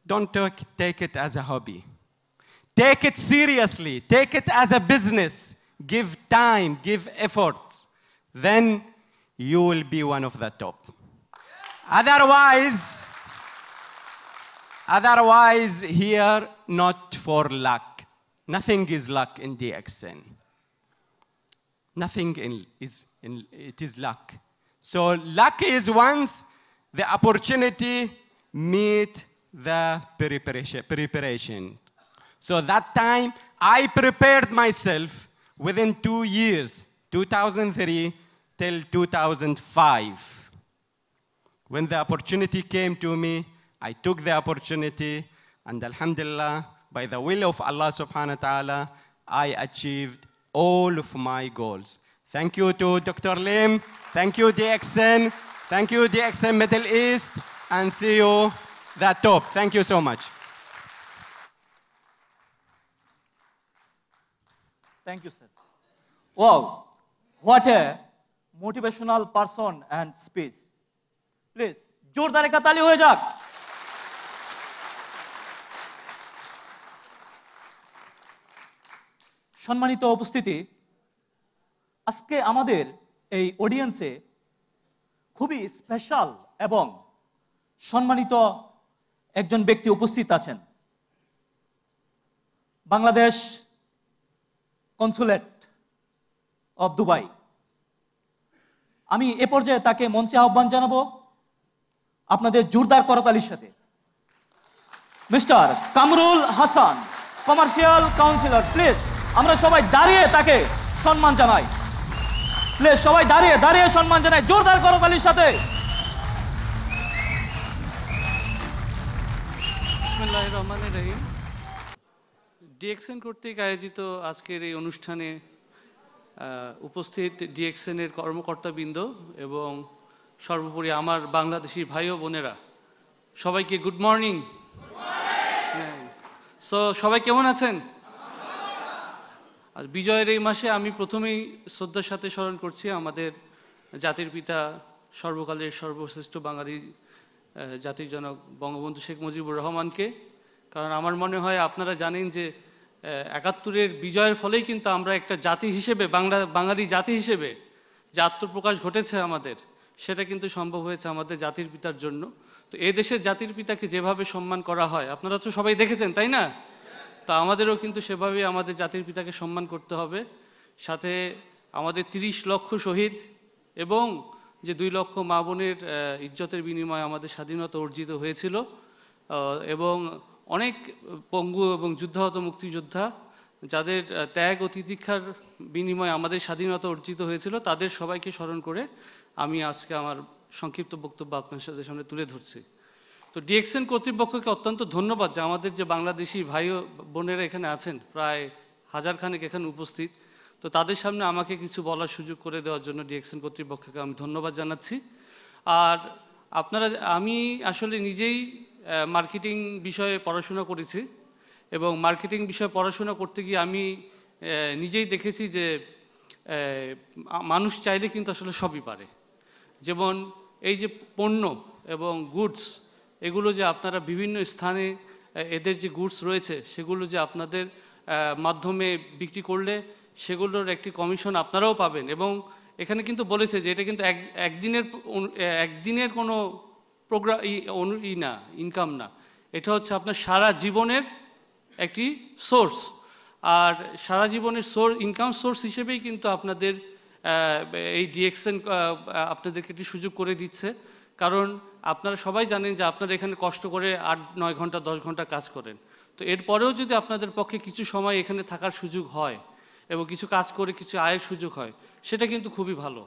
Don't take it as a hobby. Take it seriously. Take it as a business. Give time, give effort. Then you will be one of the top. Otherwise, here, not for luck. Nothing is luck in DXN. It is luck. So luck is once the opportunity meet the preparation. So that time, I prepared myself within 2 years, 2003 till 2005. When the opportunity came to me, I took the opportunity, and alhamdulillah, by the will of Allah subhanahu wa ta'ala, I achieved all of my goals. Thank you to Dr. Lim, thank you DXN, thank you DXN Middle East, and see you the top. Thank you so much. Thank you, sir. Wow, what a motivational person and speech. Please, জোরদার একটা তালি হয়ে যাক। সম্মানিত উপস্থিতি, আজকে আমাদের এই অডিয়েন্সে খুবই স্পেশাল এবং সম্মানিত একজন ব্যক্তি উপস্থিত আছেন। Bangladesh consulate of Dubai. আমি এ পর্যায়ে তাকে মঞ্চে আহ্বান জানাবো আপনাদের জোরদার করতালির সাথে। Mister Kamrul Hasan, commercial councillor. Please আমরা সবাই দাঁড়িয়ে তাকে সম্মান জানাই। প্লিজ সবাই দাঁড়িয়ে সম্মান জানাই জোরদার করতালির সাথে। বিসমিল্লাহির রহমানির রহিম। ডিএক্সএন কর্তৃক আয়োজিত আজকের এই অনুষ্ঠানে উপস্থিত ডিএক্সএনের কর্মকর্তাবৃন্দ এবং সর্বোপরি আমার বাংলাদেশি ভাই ও বোনেরা, সবাইকে গুড মর্নিং। সো সবাই কেমন আছেন? আর বিজয়ের এই মাসে আমি প্রথমেই শ্রদ্ধার সাথে স্মরণ করছি আমাদের জাতির পিতা, সর্বকালের সর্বশ্রেষ্ঠ বাঙালি জাতির জনক বঙ্গবন্ধু শেখ মুজিবুর রহমানকে। কারণ আমার মনে হয় আপনারা জানেন যে ৭১-এর বিজয়ের ফলেই কিন্তু আমরা একটা জাতি হিসেবে, বাঙালি জাতি হিসেবে যে আত্মপ্রকাশ ঘটেছে আমাদের, সেটা কিন্তু সম্ভব হয়েছে আমাদের জাতির পিতার জন্য। তো এই দেশের জাতির পিতাকে যেভাবে সম্মান করা হয় আপনারা তো সবাই দেখেছেন, তাই না? তা আমাদেরও কিন্তু সেভাবেই আমাদের জাতির পিতাকে সম্মান করতে হবে। সাথে আমাদের ৩০ লক্ষ শহীদ এবং যে ২ লক্ষ মা বোনের ইজ্জতের বিনিময়ে আমাদের স্বাধীনতা অর্জিত হয়েছিল এবং অনেক পঙ্গু এবং যুদ্ধাহত মুক্তিযোদ্ধা যাদের ত্যাগ ও তিতিক্ষার বিনিময়ে আমাদের স্বাধীনতা অর্জিত হয়েছিল, তাদের সবাইকে স্মরণ করে আমি আজকে আমার সংক্ষিপ্ত বক্তব্য আপনার সামনে তুলে ধরছি। তো ডিএক্সএন কর্তৃপক্ষকে অত্যন্ত ধন্যবাদ যে আমাদের যে বাংলাদেশি ভাই ও বোনেরা এখানে আছেন, প্রায় ১০০০ খানেক এখানে উপস্থিত, তো তাদের সামনে আমাকে কিছু বলার সুযোগ করে দেওয়ার জন্য ডিএক্সএন কর্তৃপক্ষকে আমি ধন্যবাদ জানাচ্ছি। আর আমি আসলে নিজেই মার্কেটিং বিষয়ে পড়াশোনা করেছি এবং মার্কেটিং বিষয়ে পড়াশোনা করতে গিয়ে আমি নিজেই দেখেছি যে মানুষ চাইলে কিন্তু আসলে সবই পারে। যেমন এই যে পণ্য এবং গুডস, এগুলো যে আপনারা বিভিন্ন স্থানে এদের যে গুডস রয়েছে সেগুলো যে আপনাদের মাধ্যমে বিক্রি করলে সেগুলোর একটি কমিশন আপনারাও পাবেন। এবং এখানে কিন্তু বলেছে যে এটা কিন্তু একদিনের কোনো প্রোগ্রাম না, ইনকাম না, এটা হচ্ছে আপনার সারা জীবনের একটি সোর্স, আর সারা জীবনের ইনকাম সোর্স হিসেবেই কিন্তু আপনাদের এই ডিএক্সএন আপনাদেরকে একটি সুযোগ করে দিচ্ছে। কারণ আপনারা সবাই জানেন যে আপনারা এখানে কষ্ট করে 8-9 ঘন্টা 10 ঘন্টা কাজ করেন, তো এরপরেও যদি আপনাদের পক্ষে কিছু সময় এখানে থাকার সুযোগ হয় এবং কিছু কাজ করে কিছু আয়ের সুযোগ হয়, সেটা কিন্তু খুবই ভালো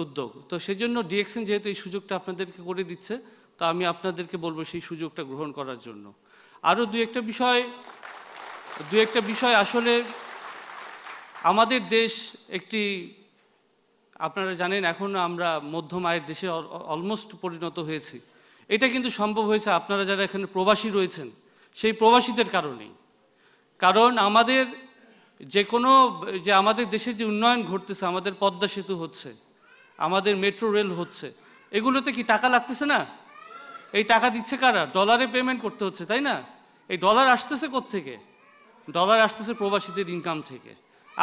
উদ্যোগ। তো সেই জন্য ডিএক্সএন যেহেতু এই সুযোগটা আপনাদেরকে করে দিচ্ছে, তো আমি আপনাদেরকে বলবো সেই সুযোগটা গ্রহণ করার জন্য। আরও দু একটা বিষয় আসলে আমাদের দেশ একটি, আপনারা জানেন এখন আমরা মধ্যম আয়ের দেশে অলমোস্ট পরিণত হয়েছি। এটা কিন্তু সম্ভব হয়েছে আপনারা যারা এখানে প্রবাসী রয়েছেন সেই প্রবাসীদের কারণেই। কারণ আমাদের আমাদের দেশের যে উন্নয়ন ঘটতেছে, আমাদের পদ্মা সেতু হচ্ছে, আমাদের মেট্রো রেল হচ্ছে, এগুলোতে কি টাকা লাগতেছে না? এই টাকা দিচ্ছে কারা? ডলারে পেমেন্ট করতে হচ্ছে, তাই না? এই ডলার আসতেছে কোত্থেকে? ডলার আসতেছে প্রবাসীদের ইনকাম থেকে।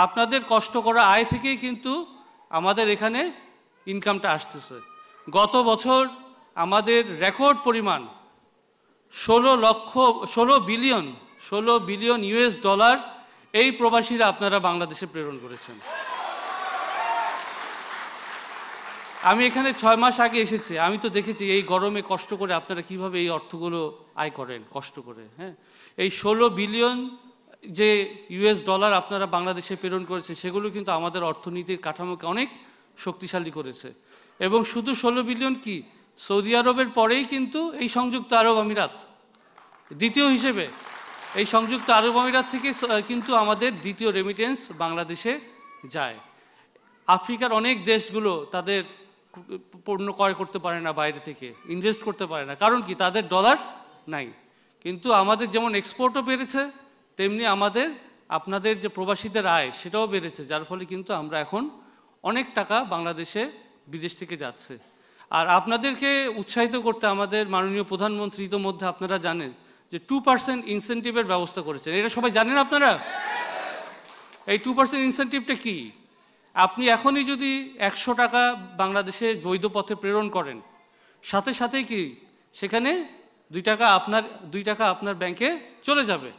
আপনাদের কষ্ট করা আয় থেকেই কিন্তু আমাদের এখানে ইনকামটা আসতেছে। গত বছর আমাদের রেকর্ড পরিমাণ 16 বিলিয়ন ইউএস ডলার এই প্রবাসীরা আপনারা বাংলাদেশে প্রেরণ করেছেন। আমি এখানে 6 মাস আগে এসেছি, আমি তো দেখেছি এই গরমে কষ্ট করে আপনারা কিভাবে এই অর্থগুলো আয় করেন কষ্ট করে। হ্যাঁ, এই 16 বিলিয়ন যে ইউএস ডলার আপনারা বাংলাদেশে প্রেরণ করেছেন, সেগুলো কিন্তু আমাদের অর্থনীতির কাঠামোকে অনেক শক্তিশালী করেছে। এবং শুধু 16 বিলিয়ন কি, সৌদি আরবের পরেই কিন্তু এই সংযুক্ত আরব আমিরাত দ্বিতীয় হিসেবে, এই সংযুক্ত আরব আমিরাত থেকে কিন্তু আমাদের দ্বিতীয় রেমিটেন্স বাংলাদেশে যায়। আফ্রিকার অনেক দেশগুলো তাদের পণ্য ক্রয় করতে পারে না, বাইরে থেকে ইনভেস্ট করতে পারে না, কারণ কি, তাদের ডলার নাই। কিন্তু আমাদের যেমন এক্সপোর্টও বেড়েছে, তেমনি আপনাদের যে প্রবাসীদের আয় সেটাও বেড়েছে, যার ফলে কিন্তু আমরা এখন অনেক টাকা বাংলাদেশে বিদেশ থেকে যাচ্ছে। আর আপনাদেরকে উৎসাহিত করতে আমাদের মাননীয় প্রধানমন্ত্রী ইতোমধ্যে আপনারা জানেন যে 2% ইনসেন্টিভের ব্যবস্থা করেছেন। এটা সবাই জানেন আপনারা? এই 2% ইনসেন্টিভটা কি? আপনি এখনই যদি 100 টাকা বাংলাদেশে বৈধ পথে প্রেরণ করেন, সাথে সাথে কি সেখানে 2 টাকা আপনার ব্যাংকে চলে যাবে।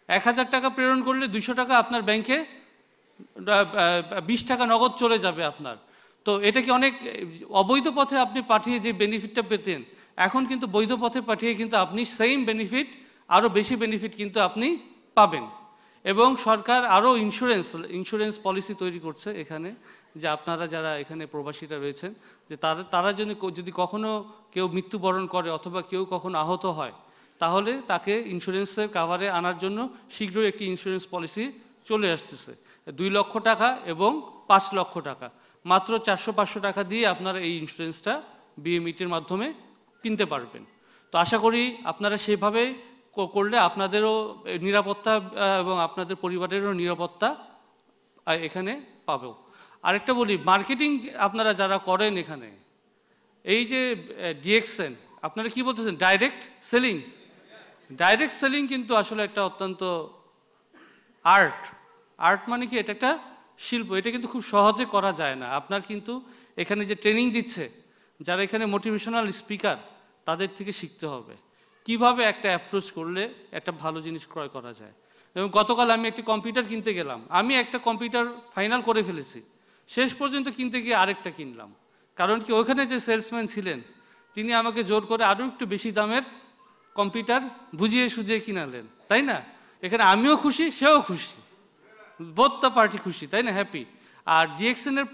1000 টাকা প্রেরণ করলে 200 টাকা আপনার ব্যাংকে, 20 টাকা নগদ চলে যাবে আপনার। তো এটা কি অনেক অবৈধ পথে আপনি পাঠিয়ে যে বেনিফিটটা পেতেন, এখন কিন্তু বৈধ পথে পাঠিয়ে কিন্তু আপনি সেম বেনিফিট, আরও বেশি বেনিফিট কিন্তু আপনি পাবেন। এবং সরকার আরও ইন্স্যুরেন্স পলিসি তৈরি করছে এখানে, যে আপনারা যারা এখানে প্রবাসীরা রয়েছেন, যে তারা যদি কখনো কেউ মৃত্যুবরণ করে অথবা কেউ কখনো আহত হয়, তাহলে তাকে ইন্স্যুরেন্সের কাভারে আনার জন্য শীঘ্রই একটি ইন্স্যুরেন্স পলিসি চলে আসতেছে। 2 লক্ষ টাকা এবং 5 লক্ষ টাকা, মাত্র 400-500 টাকা দিয়ে আপনারা এই ইন্স্যুরেন্সটা বিএমইটির মাধ্যমে কিনতে পারবেন। তো আশা করি আপনারা সেভাবে করলে আপনাদেরও নিরাপত্তা এবং আপনাদের পরিবারেরও নিরাপত্তা এখানে পাবো। আরেকটা বলি, মার্কেটিং আপনারা যারা করেন এখানে, এই যে ডিএক্সএন, আপনারা কি বলতেছেন, ডাইরেক্ট সেলিং কিন্তু আসলে একটা অত্যন্ত আর্ট মানে কি, এটা একটা শিল্প, এটা কিন্তু খুব সহজে করা যায় না। আপনার কিন্তু এখানে যে ট্রেনিং দিচ্ছে যারা এখানে মোটিভেশনাল স্পিকার, তাদের থেকে শিখতে হবে কিভাবে একটা অ্যাপ্রোচ করলে একটা ভালো জিনিস ক্রয় করা যায়। এবং গতকাল আমি একটি কম্পিউটার কিনতে গেলাম, আমি একটা কম্পিউটার ফাইনাল করে ফেলেছি, শেষ পর্যন্ত কিনতে গিয়ে আরেকটা কিনলাম। কারণ কি, ওখানে যে সেলসম্যান ছিলেন তিনি আমাকে জোর করে আরও একটু বেশি দামের কম্পিউটার বুঝিয়ে সুঝিয়ে কিনালেন, তাই না? এখানে আমিও খুশি, সেও খুশি, বোথ দ্য পার্টি খুশি, তাই না, হ্যাপি। আর ডিএক্সএনের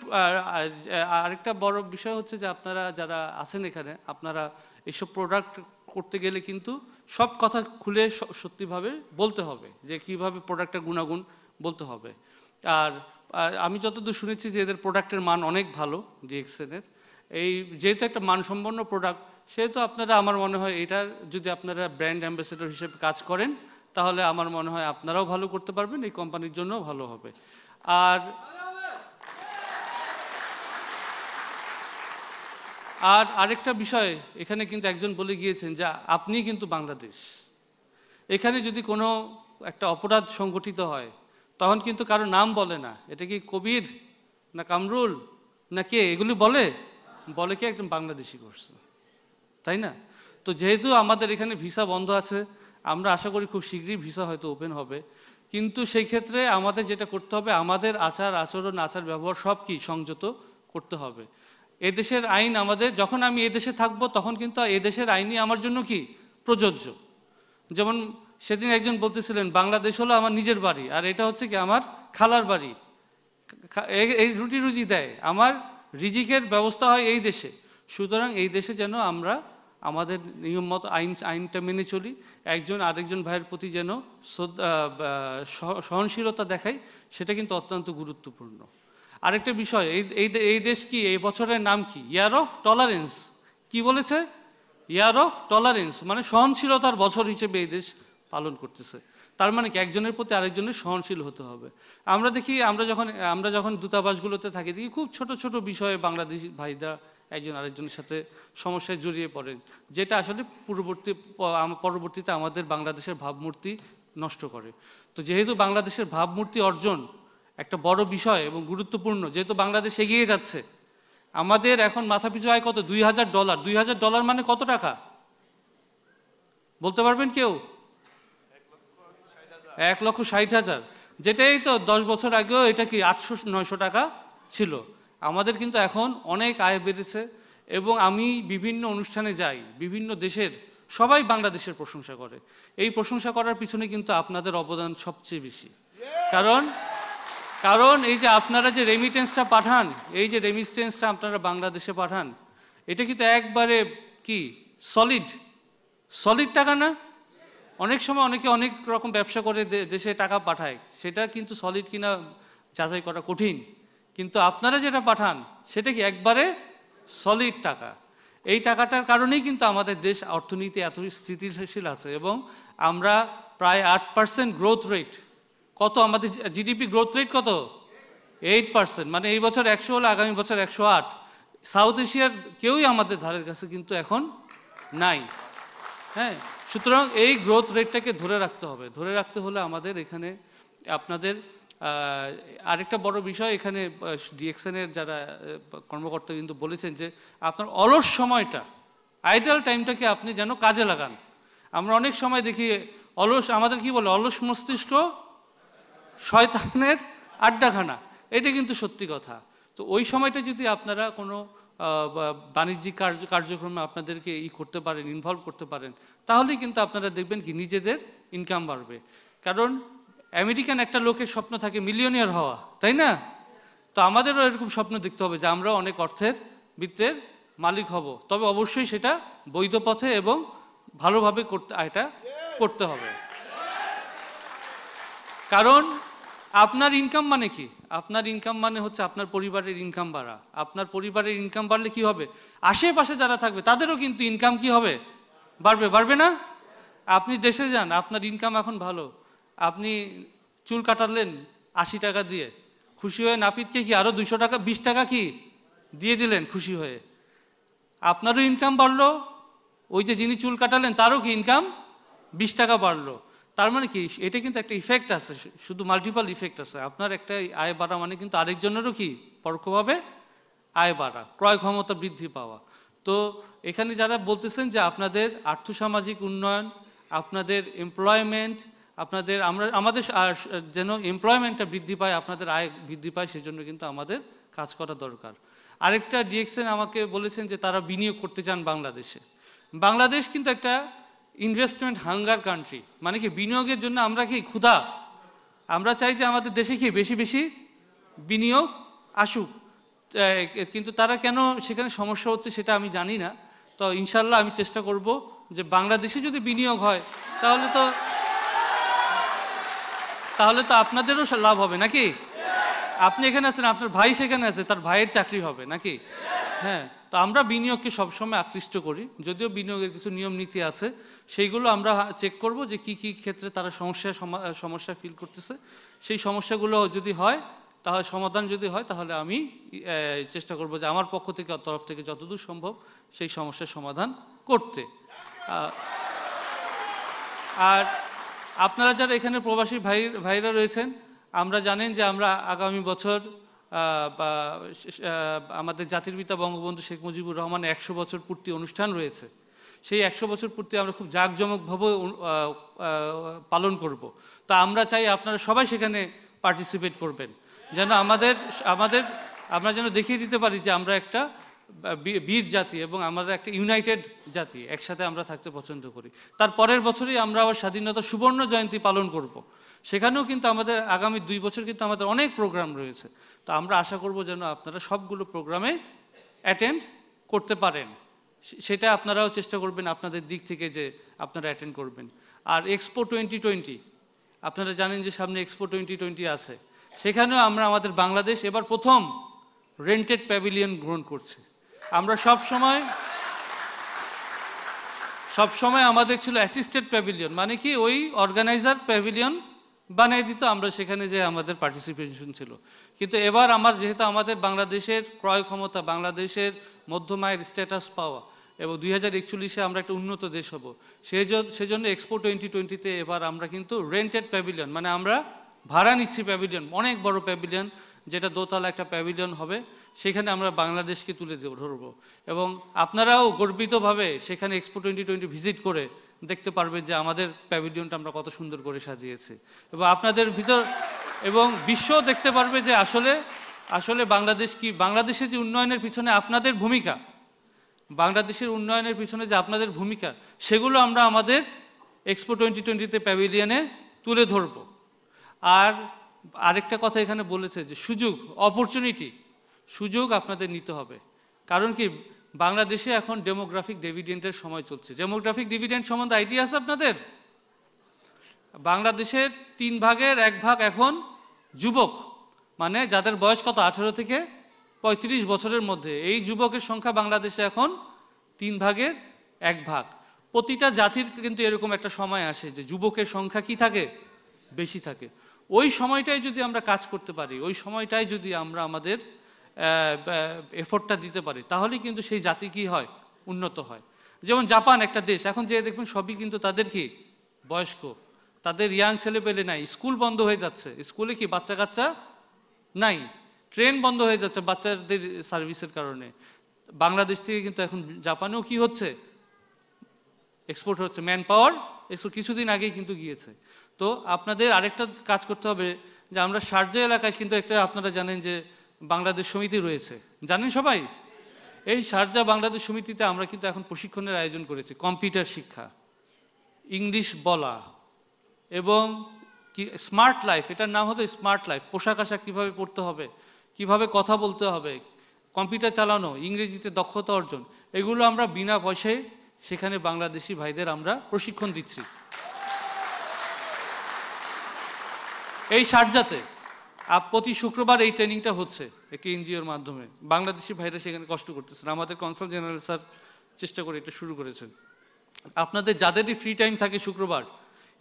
আরেকটা বড় বিষয় হচ্ছে যে আপনারা যারা আছেন এখানে, আপনারা এইসব প্রোডাক্ট করতে গেলে কিন্তু সব কথা খুলে সত্যিভাবে বলতে হবে, যে কিভাবে প্রোডাক্টের গুণাগুণ বলতে হবে। আর আমি যতদূর শুনেছি যে এদের প্রোডাক্টের মান অনেক ভালো ডিএক্সএনের। এই যেহেতু একটা মানসম্পন্ন প্রোডাক্ট, সেহেতু আপনারা, আমার মনে হয় এটার যদি আপনারা ব্র্যান্ড অ্যাম্বাসেডর হিসেবে কাজ করেন, তাহলে আমার মনে হয় আপনারাও ভালো করতে পারবেন, এই কোম্পানির জন্যও ভালো হবে। আর আরেকটা বিষয়, এখানে কিন্তু একজন বলে গিয়েছেন যে আপনি কিন্তু বাংলাদেশ, এখানে যদি কোনো একটা অপরাধ সংগঠিত হয় তখন কিন্তু কারো নাম বলে না, এটা কি কবির না কামরুল না কে, এগুলি বলে কি একজন বাংলাদেশি করছে, তাই না? তো যেহেতু আমাদের এখানে ভিসা বন্ধ আছে, আমরা আশা করি খুব শীঘ্রই ভিসা হয়তো ওপেন হবে, কিন্তু সেই ক্ষেত্রে আমাদের যেটা করতে হবে, আমাদের আচার আচরণ আচার ব্যবহার সব কি সংযত করতে হবে। এদেশের আইন আমাদের, যখন আমি এদেশে থাকবো তখন কিন্তু এদেশের আইনই আমার জন্য কি প্রযোজ্য। যেমন সেদিন একজন বলতেছিলেন বাংলাদেশ হলো আমার নিজের বাড়ি, আর এটা হচ্ছে কি আমার খালার বাড়ি। এই রুটি রুজি দেয়, আমার রিজিকের ব্যবস্থা হয় এই দেশে। সুতরাং এই দেশে যেন আমরা আমাদের নিয়ম মতো আইনটা মেনে চলি, একজন আরেকজন ভাইয়ের প্রতি যেন সহনশীলতা দেখাই, সেটা কিন্তু অত্যন্ত গুরুত্বপূর্ণ। আরেকটা বিষয়, এই দেশ কি, এই বছরের নাম কি? Year of tolerance. কি বলেছে? ইয়ার অফ টলারেন্স, মানে সহনশীলতার বছর হিসেবে এই দেশ পালন করতেছে। তার মানে কি একজনের প্রতি আরেকজনের সহনশীল হতে হবে। আমরা দেখি, আমরা যখন দূতাবাসগুলোতে থাকি দেখি খুব ছোট ছোট বিষয়ে বাংলাদেশি ভাইরা একজন আরেকজনের সাথে সমস্যায় জড়িয়ে পড়েন, যেটা আসলে পরবর্তীতে আমাদের বাংলাদেশের ভাবমূর্তি নষ্ট করে। তো যেহেতু বাংলাদেশের ভাবমূর্তি অর্জন একটা বড় বিষয় এবং গুরুত্বপূর্ণ, যেহেতু বাংলাদেশ এগিয়ে যাচ্ছে, আমাদের এখন মাথাপিছু আয় কত? $2000। $2000 মানে কত টাকা বলতে পারবেন কেউ? 1,60,000, যেটাই তো 10 বছর আগেও এটা কি 800-900 টাকা ছিল। আমাদের কিন্তু এখন অনেক আয় বেড়েছে, এবং আমি বিভিন্ন অনুষ্ঠানে যাই, বিভিন্ন দেশের সবাই বাংলাদেশের প্রশংসা করে। এই প্রশংসা করার পিছনে কিন্তু আপনাদের অবদান সবচেয়ে বেশি। কারণ এই যে আপনারা যে রেমিটেন্সটা পাঠান, এই যে রেমিটেন্সটা আপনারা বাংলাদেশে পাঠান, এটা কিন্তু একবারে কি সলিড টাকা না? অনেক সময় অনেকে অনেক রকম ব্যবসা করে দেশে টাকা পাঠায়, সেটা কিন্তু সলিড কিনা যাচাই করা কঠিন। কিন্তু আপনারা যেটা পাঠান সেটা কি একবারে সলিড টাকা। এই টাকাটার কারণেই কিন্তু আমাদের দেশ অর্থনীতি এত স্থিতিশীল আছে, এবং আমরা প্রায় 8% গ্রোথ রেট। কত আমাদের জিডিপি গ্রোথ রেট? কত? 8%। মানে এই বছর 100 হলে আগামী বছর 108। সাউথ এশিয়ার কেউই আমাদের ধারের কাছে কিন্তু এখন নাই। হ্যাঁ, সুতরাং এই গ্রোথ রেটটাকে ধরে রাখতে হবে। ধরে রাখতে হলে আমাদের এখানে আপনাদের আরেকটা বড় বিষয়, এখানে ডিএক্সএনের যারা কর্মকর্তা কিন্তু বলেছেন যে আপনার অলস সময়টা, আইডল টাইমটাকে আপনি যেন কাজে লাগান। আমরা অনেক সময় দেখি আমাদের কি বলে, অলস মস্তিষ্ক শয়তানের আড্ডাখানা। এটা কিন্তু সত্যি কথা। তো ওই সময়টা যদি আপনারা কোনো বাণিজ্যিক কার্যক্রমে আপনাদেরকে করতে পারেন, ইনভলভ করতে পারেন, তাহলেই কিন্তু আপনারা দেখবেন কি নিজেদের ইনকাম বাড়বে। কারণ আমেরিকান একটা লোকের স্বপ্ন থাকে মিলিয়নিয়ার হওয়া, তাই না? তো আমাদেরও এরকম স্বপ্ন দেখতে হবে যে আমরা অনেক বিত্তের মালিক হব, তবে অবশ্যই সেটা বৈধ পথে এবং ভালোভাবে এটা করতে হবে। কারণ আপনার ইনকাম মানে কি? আপনার ইনকাম মানে হচ্ছে আপনার পরিবারের ইনকাম বাড়া। আপনার পরিবারের ইনকাম বাড়লে কি হবে? আশেপাশে যারা থাকবে তাদেরও কিন্তু ইনকাম কি হবে? বাড়বে না? আপনি দেশে যান, আপনার ইনকাম এখন ভালো, আপনি চুল কাটালেন 80 টাকা দিয়ে, খুশি হয়ে নাপিতকে কি আরো 200 টাকা 20 টাকা কি দিয়ে দিলেন খুশি হয়ে, আপনারও ইনকাম বাড়লো, ওই যে যিনি চুল কাটালেন তারও কি ইনকাম 20 টাকা বাড়লো। তার মানে কি এটা কিন্তু একটা ইফেক্ট আছে, শুধু মাল্টিপল ইফেক্ট আছে। আপনার একটা আয় বাড়া মানে কিন্তু আরেকজনেরও কি পরোক্ষভাবে আয় বাড়া, ক্রয় ক্ষমতা বৃদ্ধি পাওয়া। তো এখানে যারা বলতেছেন যে আপনাদের আর্থসামাজিক উন্নয়ন, আপনাদের এমপ্লয়মেন্ট, আমাদের যেন এমপ্লয়মেন্টটা বৃদ্ধি পায়, আপনাদের আয় বৃদ্ধি পায়, সেজন্য কিন্তু আমাদের কাজ করা দরকার। আরেকটা ডিএক্সএন আমাকে বলেছেন যে তারা বিনিয়োগ করতে চান বাংলাদেশে। বাংলাদেশ কিন্তু একটা ইনভেস্টমেন্ট হাঙ্গার কান্ট্রি, মানে কি বিনিয়োগের জন্য আমরা কি ক্ষুধা, আমরা চাই যে আমাদের দেশে কি বেশি বেশি বিনিয়োগ আসুক। কিন্তু তারা কেন সেখানে সমস্যা হচ্ছে সেটা আমি জানি না। তো ইনশাল্লাহ আমি চেষ্টা করব যে বাংলাদেশে যদি বিনিয়োগ হয় তাহলে তো আপনাদেরও লাভ হবে নাকি? আপনি এখানে আছেন, আপনার ভাই সেখানে আছে, তার ভাইয়ের চাকরি হবে নাকি? হ্যাঁ, তো আমরা বিনিয়োগকে সবসময় আকৃষ্ট করি, যদিও বিনিয়োগের কিছু নিয়ম নীতি আছে, সেইগুলো আমরা চেক করব যে কি কি ক্ষেত্রে তারা সমস্যা ফিল করতেছে। সেই সমস্যাগুলো যদি হয়, তাহলে সমাধান যদি হয়, তাহলে আমি চেষ্টা করব যে আমার পক্ষ থেকে তরফ থেকে যতদূর সম্ভব সেই সমস্যার সমাধান করতে। আর আপনারা যারা এখানে প্রবাসী ভাইরা রয়েছেন, আমরা জানেন যে আমরা আগামী বছর আমাদের জাতির পিতা বঙ্গবন্ধু শেখ মুজিবুর রহমানের 100 বছর পূর্তি অনুষ্ঠান রয়েছে। সেই 100 বছর পূর্তি আমরা খুব জাঁকজমকভাবে পালন করব। তা আমরা চাই আপনারা সবাই সেখানে পার্টিসিপেট করবেন, যেন আমরা যেন দেখিয়ে দিতে পারি যে আমরা একটা বীর জাতি এবং আমাদের একটা ইউনাইটেড জাতি, একসাথে আমরা থাকতে পছন্দ করি। তার পরের বছরই আমরা আবার স্বাধীনতা সুবর্ণ জয়ন্তী পালন করব। সেখানেও কিন্তু আমাদের আগামী 2 বছর কিন্তু আমাদের অনেক প্রোগ্রাম রয়েছে। তো আমরা আশা করব যেন আপনারা সবগুলো প্রোগ্রামে অ্যাটেন্ড করতে পারেন, সেটা আপনারাও চেষ্টা করবেন আপনাদের দিক থেকে যে আপনারা অ্যাটেন্ড করবেন। আর এক্সপো 2020 আপনারা জানেন যে সামনে এক্সপো 2020 আছে, সেখানেও আমরা আমাদের বাংলাদেশ এবার প্রথম রেন্টেড প্যাভিলিয়ন গ্রহণ করছে। আমরা সবসময় আমাদের ছিল অ্যাসিস্টেড প্যাভিলিয়ন, মানে কি ওই অর্গানাইজার প্যাভিলিয়ন বানিয়ে দিত, আমরা সেখানে যে আমাদের পার্টিসিপেশন ছিল। কিন্তু এবার যেহেতু আমাদের বাংলাদেশের ক্রয় ক্ষমতা, বাংলাদেশের মধ্যম আয়ের স্ট্যাটাস পাওয়া এবং 2041-এ আমরা একটা উন্নত দেশ হব, সেজন্য এক্সপো 2020-তে এবার আমরা কিন্তু রেন্টেড প্যাভিলিয়ন, মানে আমরা ভাড়া নিচ্ছি প্যাভিলিয়ন, অনেক বড় প্যাভিলিয়ন, যেটা দোতলা একটা প্যাভিলিয়ন হবে, সেখানে আমরা বাংলাদেশকে তুলে ধরব। এবং আপনারাও গর্বিতভাবে সেখানে এক্সপো 2020 ভিজিট করে দেখতে পারবেন যে আমাদের প্যাভিলিয়নটা আমরা কত সুন্দর করে সাজিয়েছি, এবং আপনাদের ভিতর এবং বিশ্ব দেখতে পারবে যে আসলে বাংলাদেশ কি, বাংলাদেশের যে উন্নয়নের পিছনে আপনাদের ভূমিকা, বাংলাদেশের উন্নয়নের পিছনে যে আপনাদের ভূমিকা, সেগুলো আমরা আমাদের এক্সপো 2020-তে প্যাভিলিয়নে তুলে ধরব। আর আরেকটা কথা এখানে বলেছে যে সুযোগ আপনাদের নিতে হবে। কারণ কি, বাংলাদেশে এখন ডেমোগ্রাফিক ডিভিডেন্ডের সময় চলছে। ডেমোগ্রাফিক ডিভিডেন্ড সম্বন্ধে আইডিয়া আছে আপনাদের? বাংলাদেশের 3 ভাগের 1 ভাগ এখন যুবক, মানে যাদের বয়স কত, 18 থেকে 35 বছরের মধ্যে। এই যুবকের সংখ্যা বাংলাদেশে এখন 3 ভাগের 1 ভাগ। প্রতিটা জাতির কিন্তু এরকম একটা সময় আসে যে যুবকের সংখ্যা কি থাকে, বেশি থাকে। ওই সময়টাই যদি আমরা কাজ করতে পারি, ওই সময়টাই যদি আমরা আমাদের এফোর্টটা দিতে পারি, তাহলে কিন্তু সেই জাতি কি হয়, উন্নত হয়। যেমন জাপান একটা দেশ, এখন যে দেখবেন সবই কিন্তু তাদের কি বয়স্ক, তাদের ইয়াং ছেলে পেলে নাই, স্কুল বন্ধ হয়ে যাচ্ছে, স্কুলে কি বাচ্চা কাচ্চা নাই, ট্রেন বন্ধ হয়ে যাচ্ছে বাচ্চাদের সার্ভিসের কারণে। বাংলাদেশ থেকে কিন্তু এখন জাপানেও কি হচ্ছে, এক্সপোর্ট হচ্ছে, ম্যান পাওয়ার এক্সপোর্ট কিছুদিন আগেই কিন্তু গিয়েছে। তো আপনাদের আরেকটা কাজ করতে হবে যে আমরা শারজাহ এলাকায় কিন্তু একটা, আপনারা জানেন যে বাংলাদেশ সমিতি রয়েছে, জানেন সবাই? এই শারজাহ বাংলাদেশ সমিতিতে আমরা কিন্তু এখন প্রশিক্ষণের আয়োজন করেছি, কম্পিউটার শিক্ষা, ইংলিশ বলা এবং কি স্মার্ট লাইফ, এটার নাম হতো স্মার্ট লাইফ। পোশাক আশাক কীভাবে পড়তে হবে, কিভাবে কথা বলতে হবে, কম্পিউটার চালানো, ইংরেজিতে দক্ষতা অর্জন, এগুলো আমরা বিনা পয়সায় সেখানে বাংলাদেশি ভাইদের আমরা প্রশিক্ষণ দিচ্ছি। এই শারজাতে প্রতি শুক্রবার এই ট্রেনিংটা হচ্ছে একটি এনজিওর মাধ্যমে। বাংলাদেশি ভাইরা সেখানে কষ্ট করতেছেন, আমাদের কনসাল জেনারেল স্যার চেষ্টা করে এটা শুরু করেছেন। আপনাদের যাদেরই ফ্রি টাইম থাকে শুক্রবার,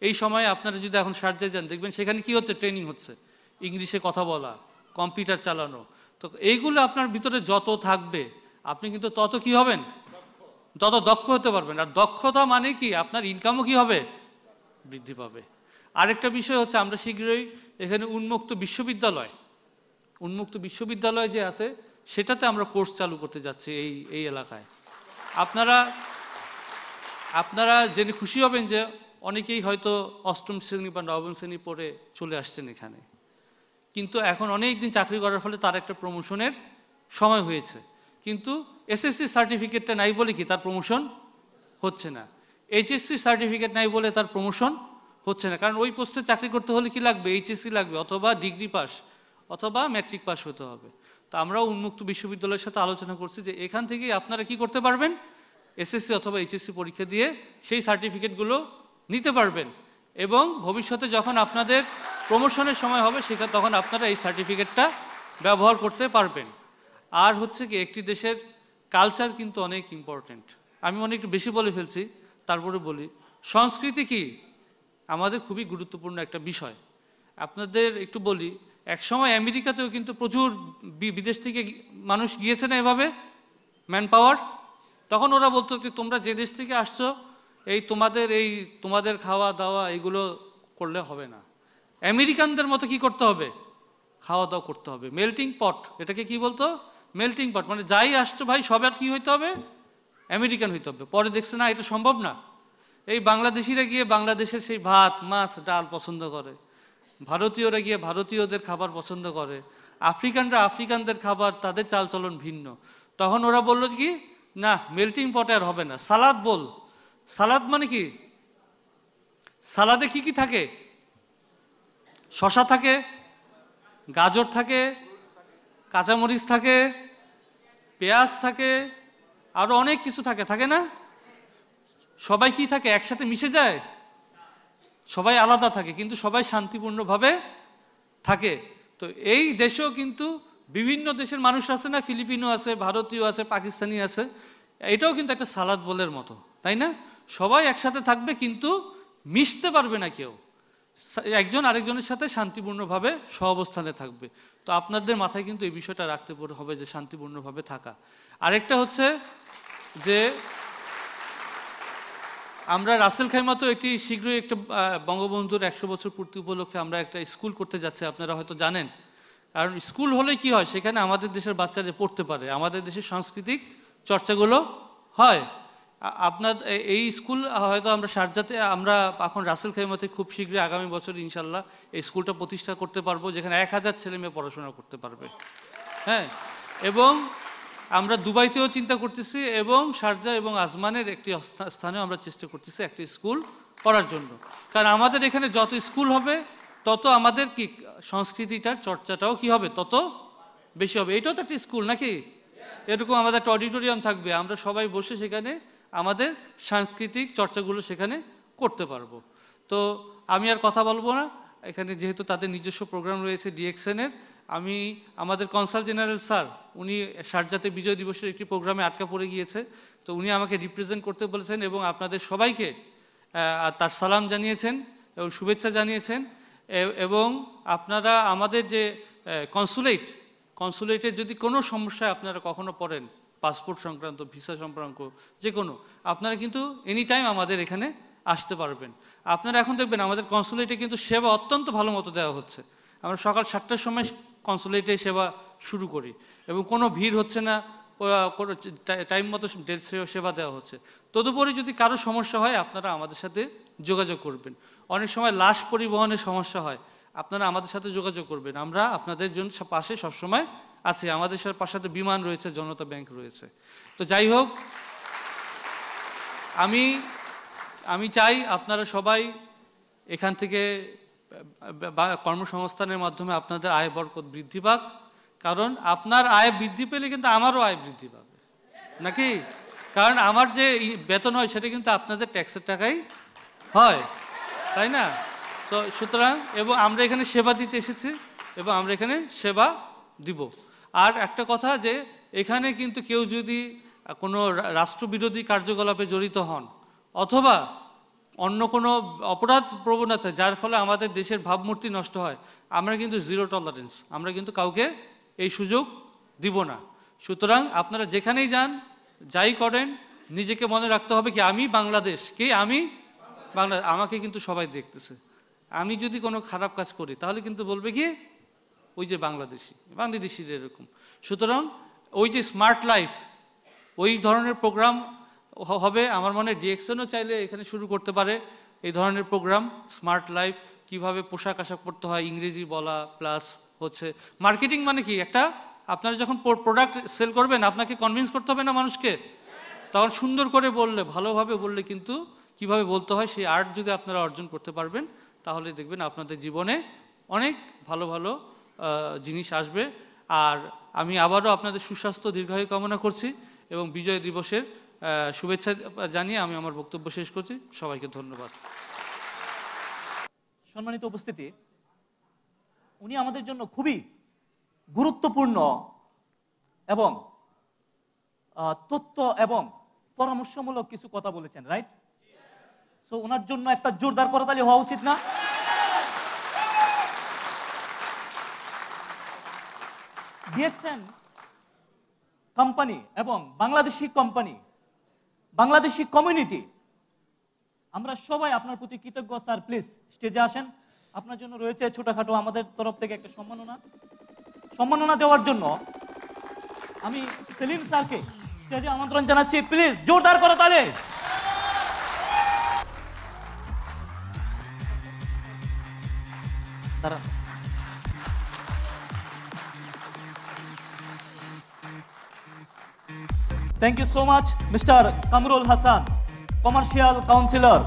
এই সময়ে আপনারা যদি এখন শারজায় যান, দেখবেন সেখানে কি হচ্ছে, ট্রেনিং হচ্ছে, ইংলিশে কথা বলা, কম্পিউটার চালানো। তো এইগুলো আপনার ভিতরে যত থাকবে, আপনি কিন্তু তত কি হবেন, তত দক্ষ হতে পারবেন। আর দক্ষতা মানে কি, আপনার ইনকামও কি হবে, বৃদ্ধি পাবে। আরেকটা বিষয় হচ্ছে, আমরা শীঘ্রই এখানে উন্মুক্ত বিশ্ববিদ্যালয় যে আছে, সেটাতে আমরা কোর্স চালু করতে যাচ্ছি এই এলাকায়। আপনারা জেনে খুশি হবেন যে অনেকেই হয়তো 8ম শ্রেণী বা 9ম শ্রেণী পড়ে চলে আসছেন এখানে, কিন্তু এখন অনেক দিন চাকরি করার ফলে তার একটা প্রমোশনের সময় হয়েছে, কিন্তু এসএসসি সার্টিফিকেটটা নাই বলে কি তার প্রমোশন হচ্ছে না, এইচএসসি সার্টিফিকেট নাই বলে তার প্রমোশন হচ্ছে না। কারণ ওই পোস্টে চাকরি করতে হলে কি লাগবে, এইচএসসি লাগবে, অথবা ডিগ্রি পাস অথবা ম্যাট্রিক পাস হতে হবে। তো আমরাও উন্মুক্ত বিশ্ববিদ্যালয়ের সাথে আলোচনা করছি যে এখান থেকেই আপনারা কি করতে পারবেন, এসএসসি অথবা এইচএসসি পরীক্ষা দিয়ে সেই সার্টিফিকেটগুলো নিতে পারবেন, এবং ভবিষ্যতে যখন আপনাদের প্রমোশনের সময় হবে সেখানে তখন আপনারা এই সার্টিফিকেটটা ব্যবহার করতে পারবেন। আর হচ্ছে কি, একটি দেশের কালচার কিন্তু অনেক ইম্পর্টেন্ট। আমি একটু বেশি বলে ফেলছি, তারপরে বলি, সংস্কৃতি কি আমাদের খুবই গুরুত্বপূর্ণ একটা বিষয়। আপনাদের একটু বলি, একসময় আমেরিকাতেও কিন্তু প্রচুর বিদেশ থেকে মানুষ গিয়েছে না এভাবে, ম্যান পাওয়ার। তখন ওরা বলতো যে তোমরা যে দেশ থেকে আসছো, তোমাদের খাওয়া দাওয়া এগুলো করলে হবে না, আমেরিকানদের মতো কি করতে হবে, খাওয়া দাওয়া করতে হবে। মেল্টিং পট, এটাকে কি বলতো, মেল্টিং পট, মানে যাই আসছো ভাই সবার কি হইতে হবে, আমেরিকান হইতে হবে। পরে দেখছে না এটা সম্ভব না, এই বাংলাদেশিরা গিয়ে বাংলাদেশের সেই ভাত মাছ ডাল পছন্দ করে, ভারতীয়রা গিয়ে ভারতীয়দের খাবার পছন্দ করে, আফ্রিকানরা আফ্রিকানদের খাবার, তাদের চালচলন ভিন্ন। তখন ওরা বলল কি না মেল্টিং পটে আর হবে না, সালাদ বল। সালাদ মানে কি? সালাদে কি কি থাকে? শশা থাকে, গাজর থাকে, কাঁচামরিচ থাকে, পেঁয়াজ থাকে, আরো অনেক কিছু থাকে, থাকে না? সবাই কি থাকে? একসাথে মিশে যায়? সবাই আলাদা থাকে কিন্তু সবাই শান্তিপূর্ণভাবে থাকে। তো এই দেশেও কিন্তু বিভিন্ন দেশের মানুষ আছে না, ফিলিপিনো আছে, ভারতীয় আছে, পাকিস্তানি আছে, এটাও কিন্তু একটা সালাদ বোলের মতো, তাই না? সবাই একসাথে থাকবে কিন্তু মিশতে পারবে না কেউ, একজন আরেকজনের সাথে শান্তিপূর্ণভাবে সহাবস্থানে থাকবে। তো আপনাদের মাথায় কিন্তু এই বিষয়টা রাখতে হবে যে শান্তিপূর্ণভাবে থাকা। আরেকটা হচ্ছে যে আমরা রাসেল খাইমাতেও একটি শীঘ্রই একটা বঙ্গবন্ধুর 100 বছর পূর্তি উপলক্ষে আমরা একটা স্কুল করতে যাচ্ছি, আপনারা হয়তো জানেন। কারণ স্কুল হলে কি হয়, সেখানে আমাদের দেশের বাচ্চারা পড়তে পারে, আমাদের দেশের সাংস্কৃতিক চর্চাগুলো হয়। আপনার এই স্কুল হয়তো আমরা শারজাতে, আমরা এখন রাসেল খাইমাতে খুব শীঘ্রই আগামী বছর ইনশাল্লাহ এই স্কুলটা প্রতিষ্ঠা করতে পারবো, যেখানে 1000 ছেলে মেয়ে পড়াশোনা করতে পারবে। হ্যাঁ, এবং আমরা দুবাইতেও চিন্তা করতেছি এবং শারজা এবং আজমানের একটি স্থানেও আমরা চেষ্টা করতেছি একটি স্কুল করার জন্য। কারণ আমাদের এখানে যত স্কুল হবে তত আমাদের কি সংস্কৃতিটার চর্চাটাও কি হবে, তত বেশি হবে। এটাও তো একটা স্কুল নাকি? এরকম আমাদের একটা অডিটোরিয়াম থাকবে, আমরা সবাই বসে সেখানে আমাদের সাংস্কৃতিক চর্চাগুলো সেখানে করতে পারবো। তো আমি আর কথা বলবো না, এখানে যেহেতু তাদের নিজস্ব প্রোগ্রাম রয়েছে ডিএক্সএনের, আমি আমাদের কনসাল জেনারেল স্যার, উনি শারজাতে বিজয় দিবসের একটি প্রোগ্রামে আটকা পড়ে গিয়েছে, তো উনি আমাকে রিপ্রেজেন্ট করতে বলেছেন এবং আপনাদের সবাইকে তার সালাম জানিয়েছেন এবং শুভেচ্ছা জানিয়েছেন। এবং আপনারা আমাদের যে কনসুলেটের যদি কোনো সমস্যায় আপনারা কখনো পড়েন, পাসপোর্ট সংক্রান্ত, ভিসা সংক্রান্ত যে কোনো, আপনারা কিন্তু এনি টাইম আমাদের এখানে আসতে পারবেন। আপনারা এখন দেখবেন আমাদের কনসুলেটে কিন্তু সেবা অত্যন্ত ভালো মতো দেওয়া হচ্ছে। আমরা সকাল 7টার সময় কনসুলেটে সেবা শুরু করি এবং কোনো ভিড় হচ্ছে না, কোনো টাইম মতো সেবা দেওয়া হচ্ছে। তদুপরি যদি কারো সমস্যা হয় আপনারা আমাদের সাথে যোগাযোগ করবেন। অনেক সময় লাশ পরিবহনের সমস্যা হয়, আপনারা আমাদের সাথে যোগাযোগ করবেন, আমরা আপনাদের জন্য পাশে সবসময় আছি। আমাদের পাশে বিমান রয়েছে, জনতা ব্যাংক রয়েছে। তো যাই হোক, আমি চাই আপনারা সবাই এখান থেকে কর্মসংস্থানের মাধ্যমে আপনাদের আয় বরকত বৃদ্ধি পাক। কারণ আপনার আয় বৃদ্ধি পেলে কিন্তু আমারও আয় বৃদ্ধি পাবে নাকি? কারণ আমার যে বেতন হয় সেটা কিন্তু আপনাদের ট্যাক্সের টাকাই হয়, তাই না? তো সুতরাং, এবং আমরা এখানে সেবা দিতে এসেছি এবং আমরা এখানে সেবা দিব। আর একটা কথা, যে এখানে কিন্তু কেউ যদি কোনো রাষ্ট্রবিরোধী কার্যকলাপে জড়িত হন অথবা অন্য কোনো অপরাধ প্রবণতা যার ফলে আমাদের দেশের ভাবমূর্তি নষ্ট হয়, আমরা কিন্তু জিরো টলারেন্স, আমরা কিন্তু কাউকে এই সুযোগ দিব না। সুতরাং আপনারা যেখানেই যান, যাই করেন, নিজেকে মনে রাখতে হবে কি আমি বাংলাদেশ, কি আমি বাংলাদেশ, আমাকে কিন্তু সবাই দেখতেছে। আমি যদি কোনো খারাপ কাজ করি তাহলে কিন্তু বলবে কি ওই যে বাংলাদেশির এরকম। সুতরাং ওই যে স্মার্ট লাইফ, ওই ধরনের প্রোগ্রাম হবে। আমার মনে হয় ডিএক্সএনও চাইলে এখানে শুরু করতে পারে এই ধরনের প্রোগ্রাম, স্মার্ট লাইফ, কিভাবে পোশাক আশাক পরতে হয়, ইংরেজি বলা, প্লাস হচ্ছে মার্কেটিং। মানে কি, একটা আপনারা যখন প্রোডাক্ট সেল করবেন আপনাকে কনভিন্স করতে হবে না মানুষকে, তখন সুন্দর করে বললে, ভালোভাবে বললে কিন্তু কিভাবে বলতে হয় সেই আর্ট যদি আপনারা অর্জন করতে পারবেন তাহলে দেখবেন আপনাদের জীবনে অনেক ভালো ভালো জিনিস আসবে। আর আমি আবারও আপনাদের সুস্বাস্থ্য দীর্ঘায়ু কামনা করছি এবং বিজয় দিবসের শুভেচ্ছা জানিয়ে আমি আমার বক্তব্য শেষ করছি। সবাইকে ধন্যবাদ। সম্মানিত উপস্থিতি, উনি আমাদের জন্য খুবই গুরুত্বপূর্ণ এবং তথ্য এবং পরামর্শমূলক কিছু কথা বলেছেন, রাইট? সো ওনার জন্য একটা জোরদার করতালি হওয়া উচিত না? ডিএক্সএন কোম্পানি এবং বাংলাদেশি কোম্পানি, বাংলাদেশি কমিউনিটি, আমরা সবাই আপনার প্রতি কৃতজ্ঞ। স্যার প্লিজ স্টেজে আসেন। আপনার জন্য রয়েছে ছোটখাটো আমাদের তরফ থেকে একটা সম্মাননা দেওয়ার জন্য আমি সেলিম স্যারকে স্টেজে আমন্ত্রণ জানাচ্ছি, প্লিজ জোরদার করো তালে। দাঁড়ান। Thank you so much, Mr. Kamrul Hassan, Commercial Counselor,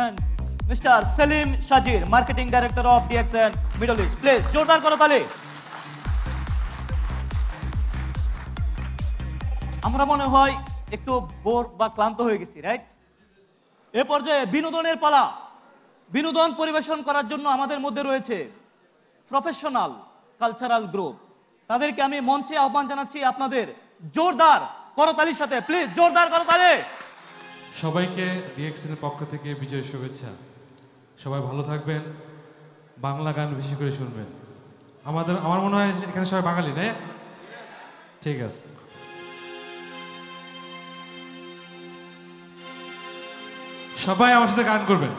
and Mr. Salim Shajir, Marketing Director of DXN Middle East. Please, জোরদার করো তালে। আমরা মনে হয় একটু বোর বা ক্লান্ত হয়ে গেছি, রাইট? এ পর্যায়ে বিনোদনের পালা। বিনোদন পরিবেশন করার জন্য আমাদের মধ্যে রয়েছে প্রফেশনাল কালচারাল গ্রুপ। তাদেরকে আমি মঞ্চে আহ্বান জানাচ্ছি আপনাদের জোরদার করতালির সাথে। প্লিজ জোরদার করতালি। সবাইকে ডিএক্সএনের পক্ষ থেকে বিজয় শুভেচ্ছা। সবাই ভালো থাকবেন, বাংলা গান বেশি করে শুনবেন। আমার মনে হয় এখানে সবাই বাঙালি, না? ঠিক আছে। সবাই আমার সাথে গান করবেন।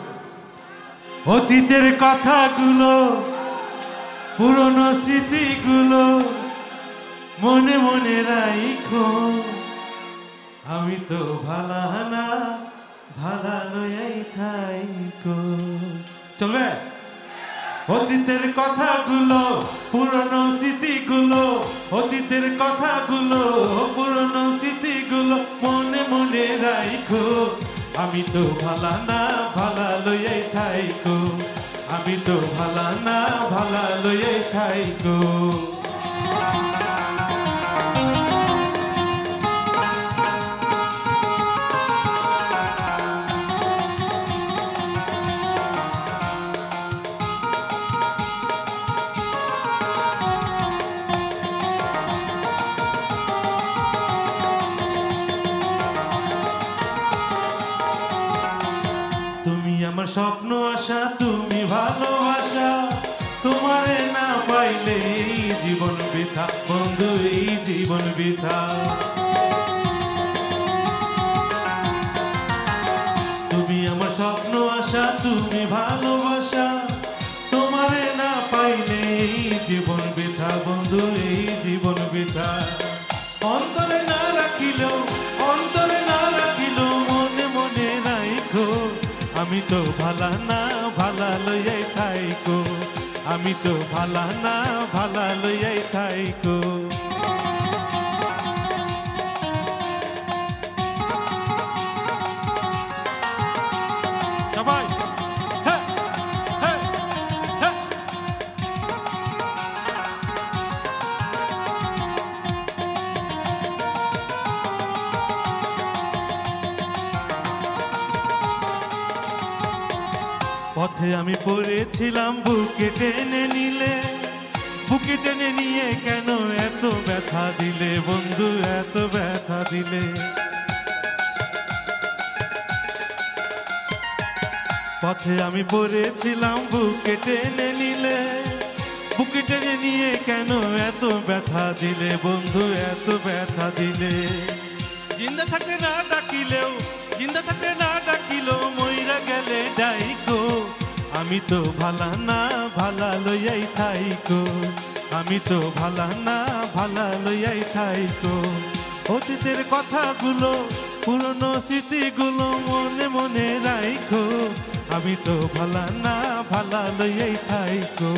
অতীতের কথাগুলো, পুরনো স্মৃতিগুলো মনে মনে রাইখো, আমি তো ভালা না ভালা লয়াই থাইকো। চলবে? অতীতের কথাগুলো, পুরনো স্মৃতিগুলো, অতীতের কথাগুলো, পুরনো স্মৃতিগুলো মনে মনে রাইখো, আমি তো ভালা না ভালা লয়াই থাইকো, আমি তো ভালা না ভালা লয়াই থাইকো। আমার স্বপ্ন আশা, তুমি ভালোবাসা, তোমারে না পাইলে এই জীবন বৃথা, বন্ধু এই জীবন বৃথা। তুমি আমার স্বপ্ন আশা, তুমি ভালোবাসা, তোমারে না পাইলে এই জীবন বৃথা, বন্ধু এই জীবন বৃথা। অন্তরে না রাখিলেও, অন্তরে না রাখিলেও মনে মনে রাইখো, আমি তো ভালা না ভালা লইয়াই থাইকো, আমি তো ভালা না ভালা লইয়াই থাইকো। সবাই পথে আমি পড়েছিলাম, বুকে টেনে নিলে, বুকে টেনে নিয়ে কেন এত ব্যথা দিলে বন্ধু, এত ব্যথা দিলে। পথে আমি পড়েছিলাম, বুকে টেনে নিলে, বুকে টেনে নিয়ে কেন এত ব্যথা দিলে বন্ধু, এত ব্যথা দিলে। জিন্দা থাকতে না ডাকিলেও, জিন্দা থাকতে না ডাকিলেও মইরা গেলে ডাইকো, আমি তো ভালা না ভালা লইয়াই থাইকো, আমি তো ভালা না ভালা লইয়াই থাইকো। অতীতের কথাগুলো, পুরনো স্মৃতিগুলো মনে মনে রাইখো, আমি তো ভালা না ভালা লইয়াই থাইকো,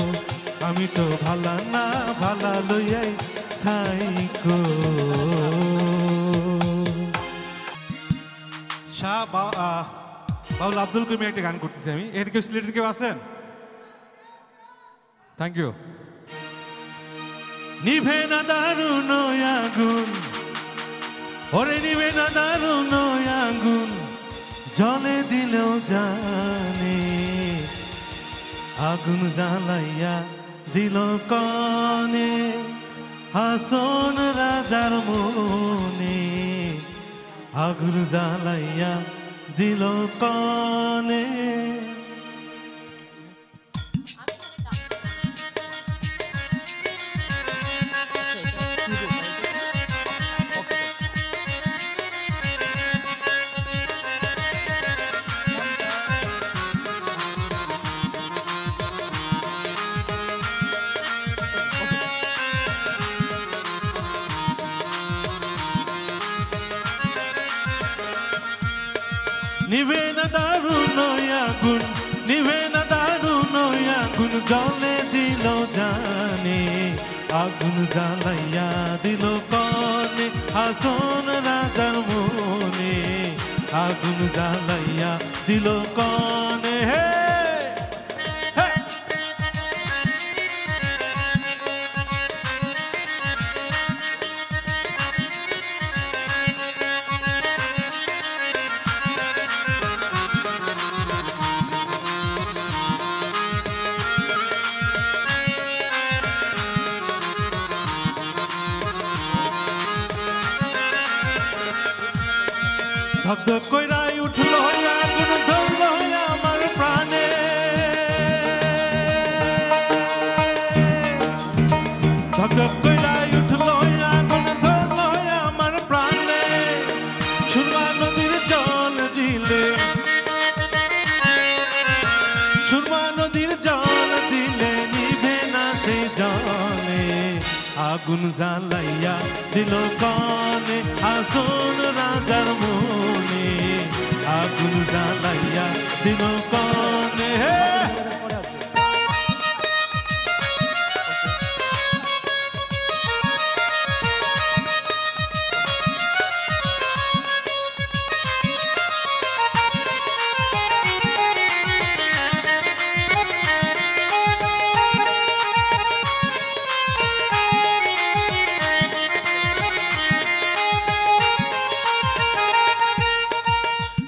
আমি তো ভালা না ভালা লইয়াই থাইকো। বাউল আব্দুল করিম একটা গান করতেছি আমি। এর কেউ সিলেটের কেউ আছেন? Thank you. নিভে না দারুণ আগুন, ওরে নিভে না দারুণ আগুন, জলে দিলেও জানে, আগুন জ্বালাইয়া দিল কনে, হাসন রাজার মনে, আগুন জ্বালাইয়া দিল কনে। নিভে না দারুণ আগুন, নিভে না দারুণ আগুন, জলে দিল জানে, আগুন জ্বালাইয়া দিল কনে হাসন রাজার মনে, আগুন জ্বালাইয়া দিল কনে। হে ধক ধক কইরাই উঠলো আগুন ধরলো আমার প্রাণে, ধক ধক কইরাই উঠলো আগুন ধরলো আমার প্রাণে, সুরমা নদীর জল দিলে, সুরমা নদীর জল দিলে নিভে না সেই জলে, আগুন জ্বালাইয়া দিল কনে হাসন রাজার মনে, আগুন জ্বালাইয়া দিল কনে।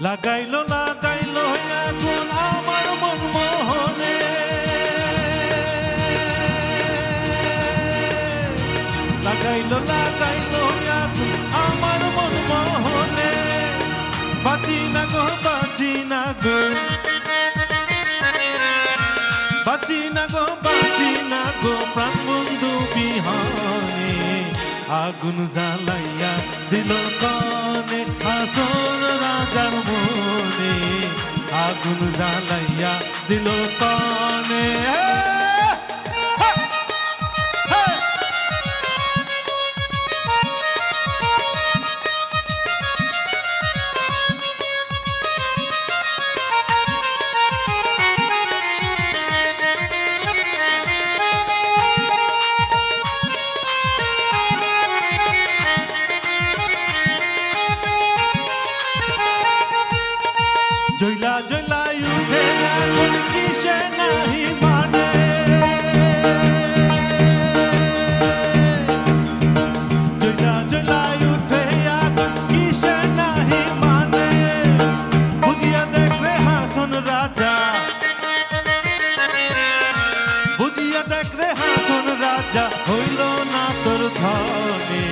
লাগাইলো লাগাইলো আগুন আমার মন মোহনে, লাগাইলো লাগাইলো আগুন আমার মন মোহনে, বাঁচি না গো বাঁচি না গো, বাঁচি না গো বাঁচি না গো প্রাণ বন্ধু বিহনে, আগুন জ্বালাইয়া দিল কনে হাসন রাজার মনে, আগুন জ্বালাইয়া দিল কনে। জইলা জইলা উঠে আগুন কিসে নাহি মানে, জইলা জইলা উঠে আগুন কিসে নাহি মানে, বুঝিয়া দেখলে হাসন রাজা, বুঝিয়া দেখলে হাসন রাজা হইল না তোর ধনে,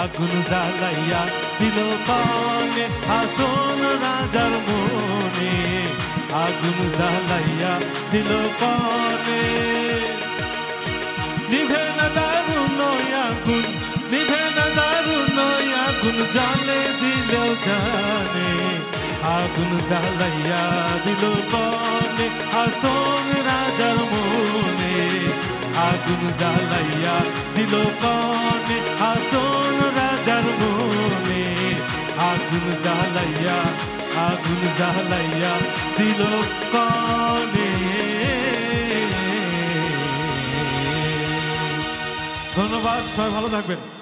আগুন জ্বালাইয়া দিল কনে হাসন রাজার মনে, আগুন জ্বালাইয়া দিল কনে। নিভে না দারুণ আগুন, নিভে না দারুণ আগুন, জলে দিল জানে, আগুন জ্বালাইয়া দিল কনে হাসন রাজার মনে, আগুন জ্বালাইয়া দিল কনে হাসন রাজার মনে, আগুন জ্বালাইয়া, আগুন জ্বালাইয়া দিল কনে। ধন্যবাদ, সবাই ভালো থাকবেন।